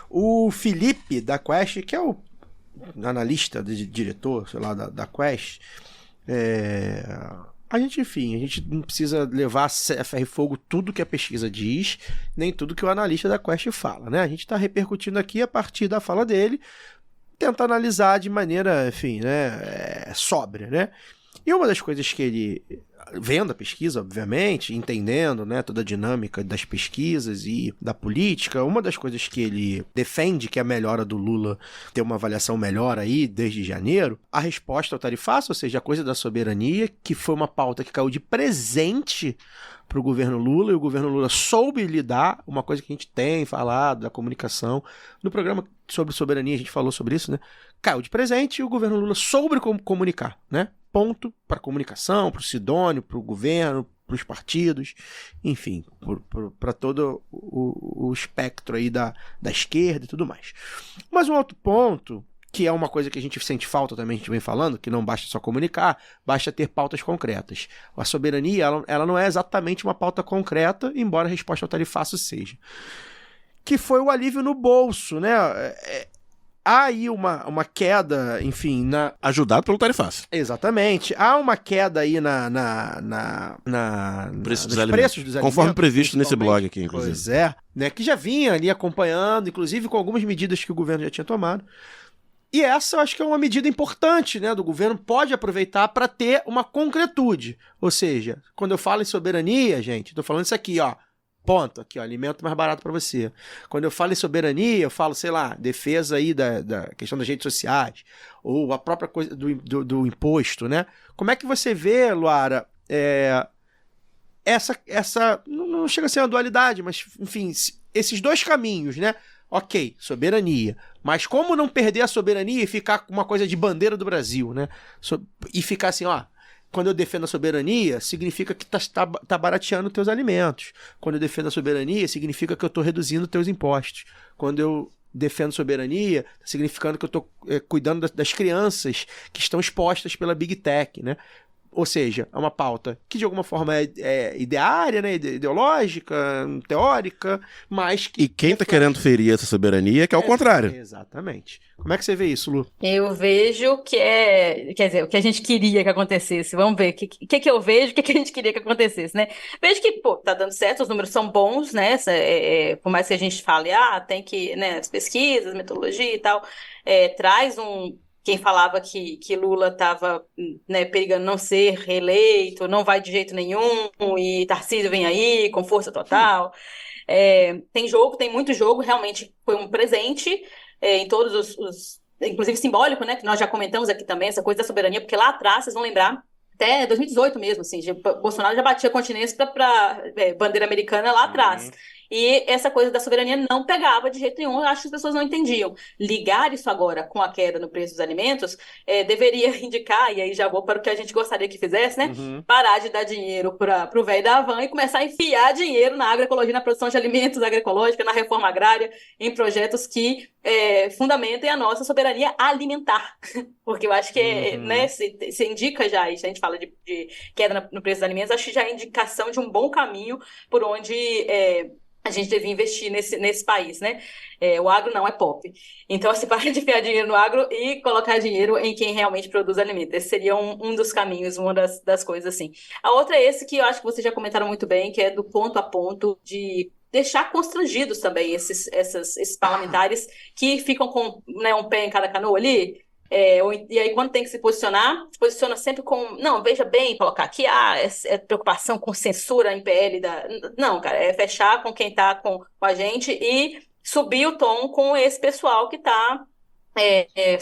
O Felipe, da Quest, que é o analista, diretor, sei lá, da Quest, a gente não precisa levar a ferro e fogo tudo que a pesquisa diz, nem tudo que o analista da Quest fala, né? A gente está repercutindo aqui a partir da fala dele, tenta analisar de maneira, enfim, né, sóbria, né? E uma das coisas que ele vendo a pesquisa, obviamente, entendendo, né, toda a dinâmica das pesquisas e da política, uma das coisas que ele defende, que é a melhora do Lula ter uma avaliação melhor aí desde janeiro, a resposta ao tarifaço, ou seja, a coisa da soberania, que foi uma pauta que caiu de presente para o governo Lula, e o governo Lula soube lidar, uma coisa que a gente tem falado da comunicação. No programa sobre soberania a gente falou sobre isso, né? Caiu de presente e o governo Lula soube comunicar, né? Ponto para a comunicação, para o Sidônio, para o governo, para os partidos, enfim, para todo o espectro aí da esquerda e tudo mais. Mas um outro ponto, que é uma coisa que a gente sente falta também, a gente vem falando, que não basta só comunicar, basta ter pautas concretas. A soberania, ela não é exatamente uma pauta concreta, embora a resposta ao tarifaço seja. Que foi o alívio no bolso, né? Há aí uma queda, enfim, ajudado pelo tarifaço. Exatamente. Há uma queda aí nos preços dos alimentos. Conforme previsto nesse blog aqui, inclusive. Pois é, né? Que já vinha ali acompanhando, inclusive com algumas medidas que o governo já tinha tomado. E essa eu acho que é uma medida importante, né, do governo, pode aproveitar para ter uma concretude. Ou seja, quando eu falo em soberania, gente, estou falando isso aqui, ó, ponto, aqui, ó, alimento mais barato para você. Quando eu falo em soberania, eu falo, sei lá, defesa aí da questão das redes sociais, ou a própria coisa do imposto, né? Como é que você vê, Luara, essa não chega a ser uma dualidade, mas, enfim, esses dois caminhos, né? Ok, soberania, mas como não perder a soberania e ficar com uma coisa de bandeira do Brasil, né? E ficar assim, ó, quando eu defendo a soberania, significa que tá barateando teus alimentos. Quando eu defendo a soberania, significa que eu tô reduzindo teus impostos. Quando eu defendo soberania, tá significando que eu tô cuidando das crianças que estão expostas pela Big Tech, né? Ou seja, é uma pauta que de alguma forma é ideária, né? Ideológica, teórica, mas... E quem tá querendo ferir essa soberania é que é o contrário. Exatamente. Como é que você vê isso, Lu? Eu vejo que quer dizer, o que a gente queria que acontecesse. Vamos ver, o que eu vejo, o que a gente queria que acontecesse, né? Vejo que, pô, tá dando certo, os números são bons, né? Por mais que a gente fale, tem que, né, as pesquisas, metodologia e tal, traz quem falava que Lula estava, né, perigando não ser reeleito, não vai de jeito nenhum, e Tarcísio vem aí com força total. Tem muito jogo, realmente foi um presente em todos inclusive simbólico, né, que nós já comentamos aqui também, essa coisa da soberania, porque lá atrás, vocês vão lembrar, até 2018 mesmo, assim, Bolsonaro já batia continência para bandeira americana lá atrás. E essa coisa da soberania não pegava de jeito nenhum, eu acho que as pessoas não entendiam. Ligar isso agora com a queda no preço dos alimentos deveria indicar, e aí já vou para o que a gente gostaria que fizesse, né? Parar de dar dinheiro para o velho da van e começar a enfiar dinheiro na agroecologia, na produção de alimentos agroecológica, na reforma agrária, em projetos que fundamentem a nossa soberania alimentar. Porque eu acho que né, se indica já, e se a gente fala de queda no preço dos alimentos, acho que já é indicação de um bom caminho por onde a gente devia investir nesse país, né? O agro não é pop. Então, assim, para de enfiar dinheiro no agro e colocar dinheiro em quem realmente produz alimento. Esse seria um dos caminhos, uma das coisas, assim. A outra é esse que eu acho que vocês já comentaram muito bem, que é do ponto a ponto de deixar constrangidos também esses parlamentares que ficam com, né, um pé em cada canoa ali. E aí, quando tem que se posiciona sempre com... Não, veja bem, colocar aqui, é preocupação com censura em PL. Não, cara, é fechar com quem tá com a gente e subir o tom com esse pessoal que tá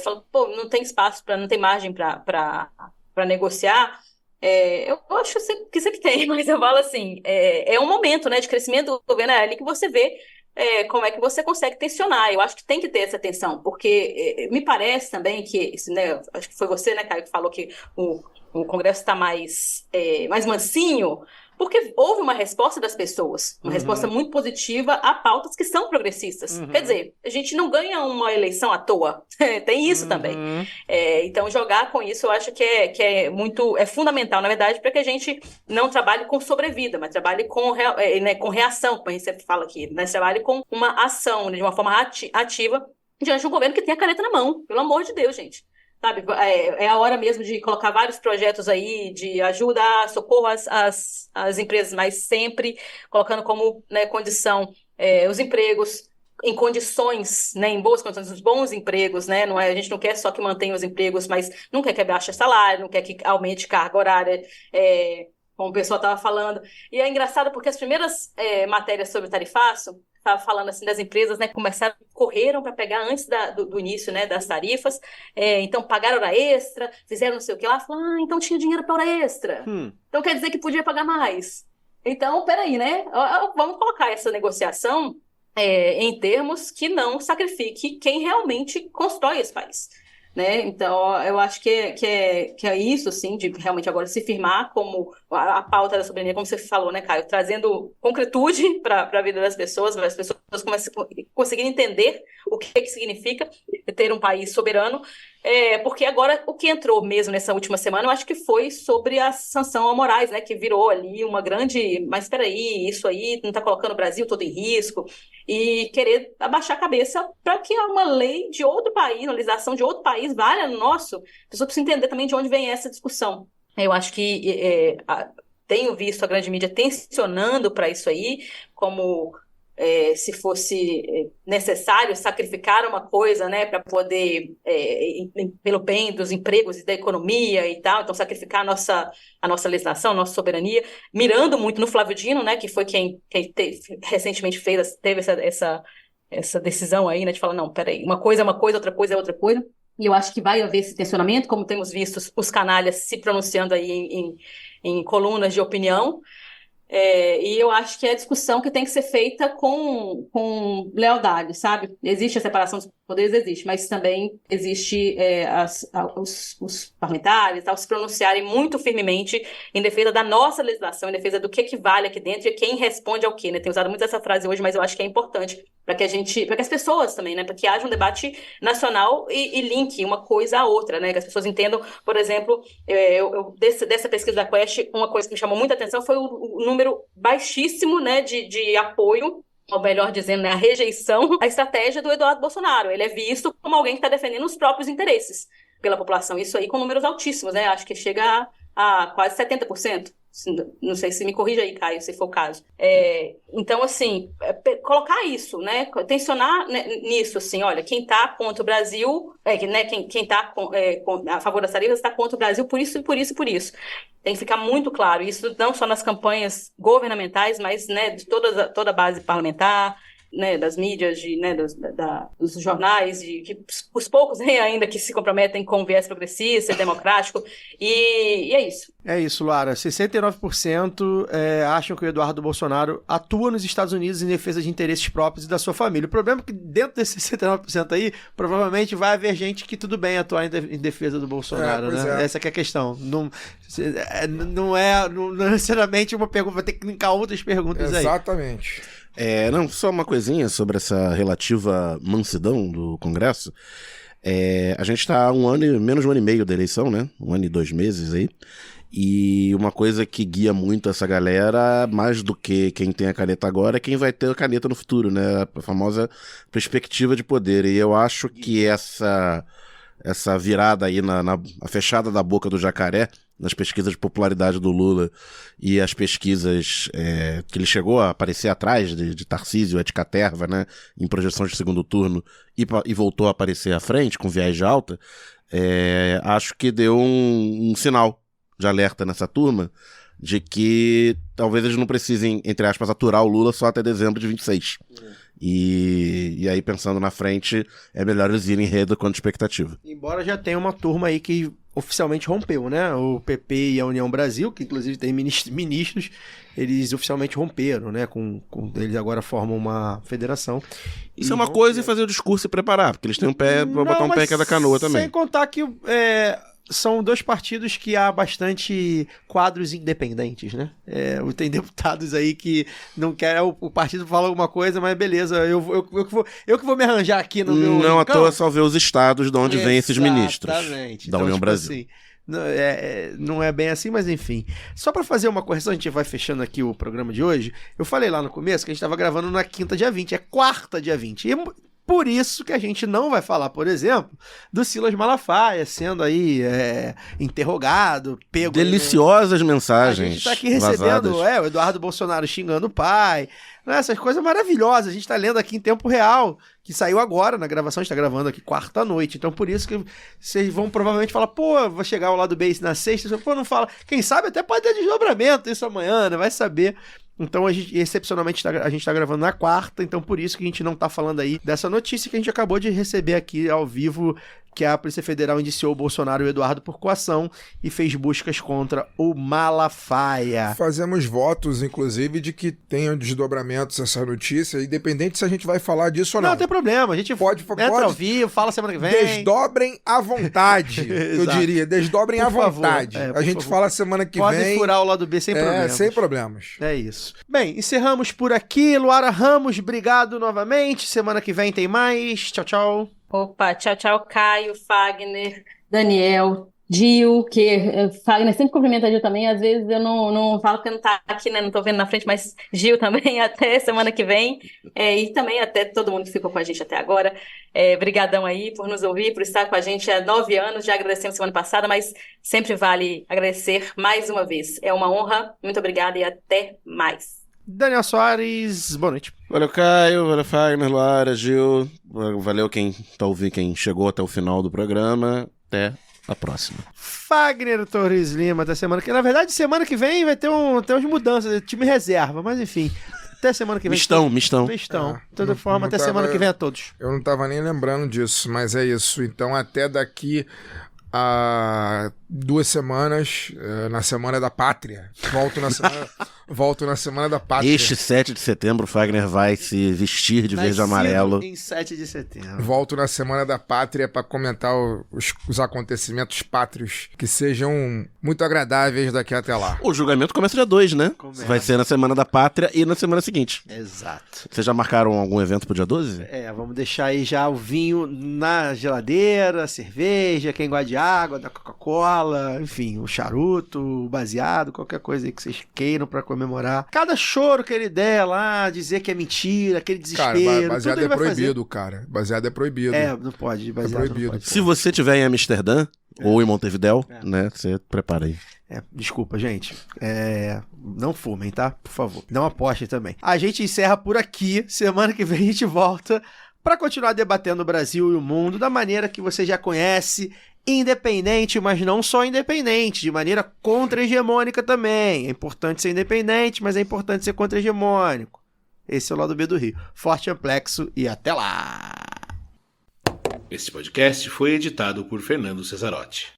falando, pô, não tem espaço, não tem margem para negociar. Eu acho que sempre tem, mas eu falo assim, é um momento, né, de crescimento do governo, ali que você vê como é que você consegue tensionar. Eu acho que tem que ter essa tensão, porque me parece também que, né, acho que foi você, né, Caio, que falou que o Congresso está mais mansinho, porque houve uma resposta das pessoas, uma resposta muito positiva a pautas que são progressistas. Quer dizer, a gente não ganha uma eleição à toa, tem isso também. Então, jogar com isso eu acho que é fundamental, na verdade, para que a gente não trabalhe com sobrevida, mas trabalhe com reação, como a gente sempre fala aqui, mas trabalhe com uma ação, né, de uma forma ativa, diante de um governo que tem a caneta na mão, pelo amor de Deus, gente. Sabe, é a hora mesmo de colocar vários projetos aí de ajuda, socorro às empresas, mas sempre colocando como, né, condição os empregos em condições, né, em boas condições, os bons empregos, né, a gente não quer só que mantenha os empregos, mas não quer que baixe salário, não quer que aumente carga horária, como o pessoal estava falando. E é engraçado porque as primeiras matérias sobre o tarifaço estava falando assim das empresas, né, correram para pegar antes do início, né, das tarifas, então pagaram hora extra, fizeram não sei o que lá, falaram, então tinha dinheiro para hora extra, então quer dizer que podia pagar mais. Então, peraí, né, vamos colocar essa negociação em termos que não sacrifique quem realmente constrói esse país. Né? Então, eu acho que é isso, assim, de realmente agora se firmar como a pauta da soberania, como você falou, né, Caio? Trazendo concretude para a vida das pessoas, para as pessoas conseguirem entender o que significa ter um país soberano, porque agora o que entrou mesmo nessa última semana, eu acho que foi sobre a sanção a Moraes, né, que virou ali uma grande, mas espera aí, isso aí não está colocando o Brasil todo em risco, e querer abaixar a cabeça para que uma lei de outro país, uma legislação de outro país valha no nosso. A pessoa precisa entender também de onde vem essa discussão. Eu acho que tenho visto a grande mídia tensionando para isso aí, como se fosse necessário sacrificar uma coisa, né, para poder, pelo bem dos empregos e da economia e tal, então sacrificar a nossa legislação, a nossa soberania, mirando muito no Flávio Dino, né, que foi quem recentemente teve essa decisão aí, né, de falar, não, peraí, uma coisa é uma coisa, outra coisa é outra coisa. E eu acho que vai haver esse tensionamento, como temos visto os canalhas se pronunciando aí em colunas de opinião. E eu acho que é a discussão que tem que ser feita com lealdade, sabe? Existe a separação dos poderes, existe, mas também existe os parlamentares se pronunciarem muito firmemente em defesa da nossa legislação, em defesa do que vale aqui dentro e quem responde ao quê, né? Tenho usado muito essa frase hoje, mas eu acho que é importante para que as pessoas também, né? Para que haja um debate nacional e linke uma coisa à outra, né? Que as pessoas entendam, por exemplo, dessa pesquisa da Quest, uma coisa que me chamou muita atenção foi o número baixíssimo, né, de apoio, ou melhor dizendo, né, a rejeição à estratégia do Eduardo Bolsonaro. Ele é visto como alguém que está defendendo os próprios interesses pela população. Isso aí com números altíssimos, né? Acho que chega a quase 70%. Não sei se me corrija aí, Caio, se for o caso. Então, assim, colocar isso, né? Tensionar nisso, assim, olha, quem está contra o Brasil, né, quem está a favor das tarifas está contra o Brasil por isso e por isso e por isso. Tem que ficar muito claro, isso não só nas campanhas governamentais, mas, né, de toda a base parlamentar, né, das mídias, dos jornais, os poucos, né, ainda que se comprometem com o viés progressista, democrático, e é isso. É isso, Luara. 69% acham que o Eduardo Bolsonaro atua nos Estados Unidos em defesa de interesses próprios e da sua família. O problema é que dentro desses 69% aí, provavelmente vai haver gente que tudo bem atuar em defesa do Bolsonaro, né? Essa que é a questão. Não é necessariamente uma pergunta, vai ter que linkar outras perguntas aí. Exatamente. Não, só uma coisinha sobre essa relativa mansidão do Congresso. A gente está há menos de um ano e meio da eleição, né? 1 ano e 2 meses aí. E uma coisa que guia muito essa galera, mais do que quem tem a caneta agora, é quem vai ter a caneta no futuro, né? A famosa perspectiva de poder. E eu acho que essa virada aí, a fechada da boca do jacaré, nas pesquisas de popularidade do Lula e as pesquisas que ele chegou a aparecer atrás de Tarcísio, Ética Terva, né, em projeções de segundo turno, e voltou a aparecer à frente, com viés de alta, acho que deu um sinal de alerta nessa turma de que talvez eles não precisem, entre aspas, aturar o Lula só até dezembro de 26. E aí, pensando na frente, é melhor eles irem enredo quanto expectativa. Embora já tenha uma turma aí que oficialmente rompeu, né? O PP e a União Brasil, que inclusive tem ministros, eles oficialmente romperam, né? Eles agora formam uma federação. Isso é uma coisa e fazer o discurso e preparar, porque eles têm um pé pra botar um pé em cada canoa também. Sem contar que são dois partidos que há bastante quadros independentes, né? Tem deputados aí que não querem, o partido fala alguma coisa, mas beleza, eu que vou me arranjar aqui no meu... Não à toa só ver os estados de onde vêm esses ministros da União Brasil. Assim, não é bem assim, mas enfim. Só pra fazer uma correção, a gente vai fechando aqui o programa de hoje. Eu falei lá no começo que a gente tava gravando na quinta, dia 20. É quarta, dia 20. E Por isso que a gente não vai falar, por exemplo, do Silas Malafaia sendo aí interrogado, pego... Deliciosas A mensagens gente tá aqui recebendo vazadas. o Eduardo Bolsonaro xingando o pai, né, essas coisas maravilhosas. A gente tá lendo aqui em tempo real, que saiu agora na gravação, a gente tá gravando aqui quarta-noite. Então por isso que vocês vão provavelmente falar, pô, vou chegar ao lado do base na sexta, pô, não fala. Quem sabe até pode ter desdobramento isso amanhã, né? Vai saber. Então, excepcionalmente, a gente tá gravando na quarta, então por isso que a gente não tá falando aí dessa notícia que a gente acabou de receber aqui ao vivo, que a Polícia Federal indiciou o Bolsonaro e o Eduardo por coação e fez buscas contra o Malafaia. Fazemos votos, inclusive, de que tenham desdobramentos essa notícia, independente se a gente vai falar disso ou não. Não tem problema, a gente entra ao vivo, fala semana que vem. Desdobrem à vontade, eu diria. Desdobrem à vontade. A gente fala semana que vem. Pode furar o lado B sem problemas. Sem problemas. É isso. Bem, encerramos por aqui. Luara Ramos, obrigado novamente. Semana que vem tem mais. Tchau, tchau. Opa, tchau, tchau, Caio, Fagner, Daniel, Gil, que Fagner sempre cumprimenta a Gil também, às vezes eu não falo porque não tá aqui, né, não tô vendo na frente, mas Gil também, até semana que vem, e também até todo mundo que ficou com a gente até agora, brigadão aí por nos ouvir, por estar com a gente há 9 anos, já agradecemos semana passada, mas sempre vale agradecer mais uma vez, é uma honra, muito obrigada e até mais. Daniel Soares, boa noite. Valeu, Caio, valeu, Fagner, Luara, Gil, valeu quem chegou até o final do programa, até a próxima. Fagner Torres Lima, até semana que vem. Na verdade, semana que vem vai ter umas mudanças, time reserva, mas enfim, até semana que vem. Mistão. De toda forma, até semana que vem a todos. Eu não tava nem lembrando disso, mas é isso. Então, até daqui a 2 semanas, na Semana da Pátria. Volto na Semana da Pátria. Este 7 de setembro, o Fagner vai se vestir de verde e amarelo. Em 7 de setembro. Volto na Semana da Pátria para comentar os acontecimentos pátrios que sejam muito agradáveis daqui até lá. O julgamento começa dia 2, né? Vai ser na Semana da Pátria e na semana seguinte. Exato. Vocês já marcaram algum evento pro dia 12? Vamos deixar aí já o vinho na geladeira, a cerveja, quem gosta de água, da Coca-Cola, enfim, o charuto, o baseado, qualquer coisa aí que vocês queiram pra comemorar. Cada choro que ele der lá, dizer que é mentira, aquele desespero. Cara, baseado é proibido, cara. Baseado é proibido. Não pode. Baseado é proibido. não pode. Se você estiver em Amsterdã ou em Montevidéu, né, você prepara aí. Desculpa, gente. Não fumem, tá? Por favor. Não apostem também. A gente encerra por aqui. Semana que vem a gente volta para continuar debatendo o Brasil e o mundo da maneira que você já conhece, independente, mas não só independente, de maneira contra-hegemônica também. É importante ser independente, mas é importante ser contra-hegemônico. Esse é o lado B do Rio. Forte amplexo e até lá! Este podcast foi editado por Fernando Cesarotti.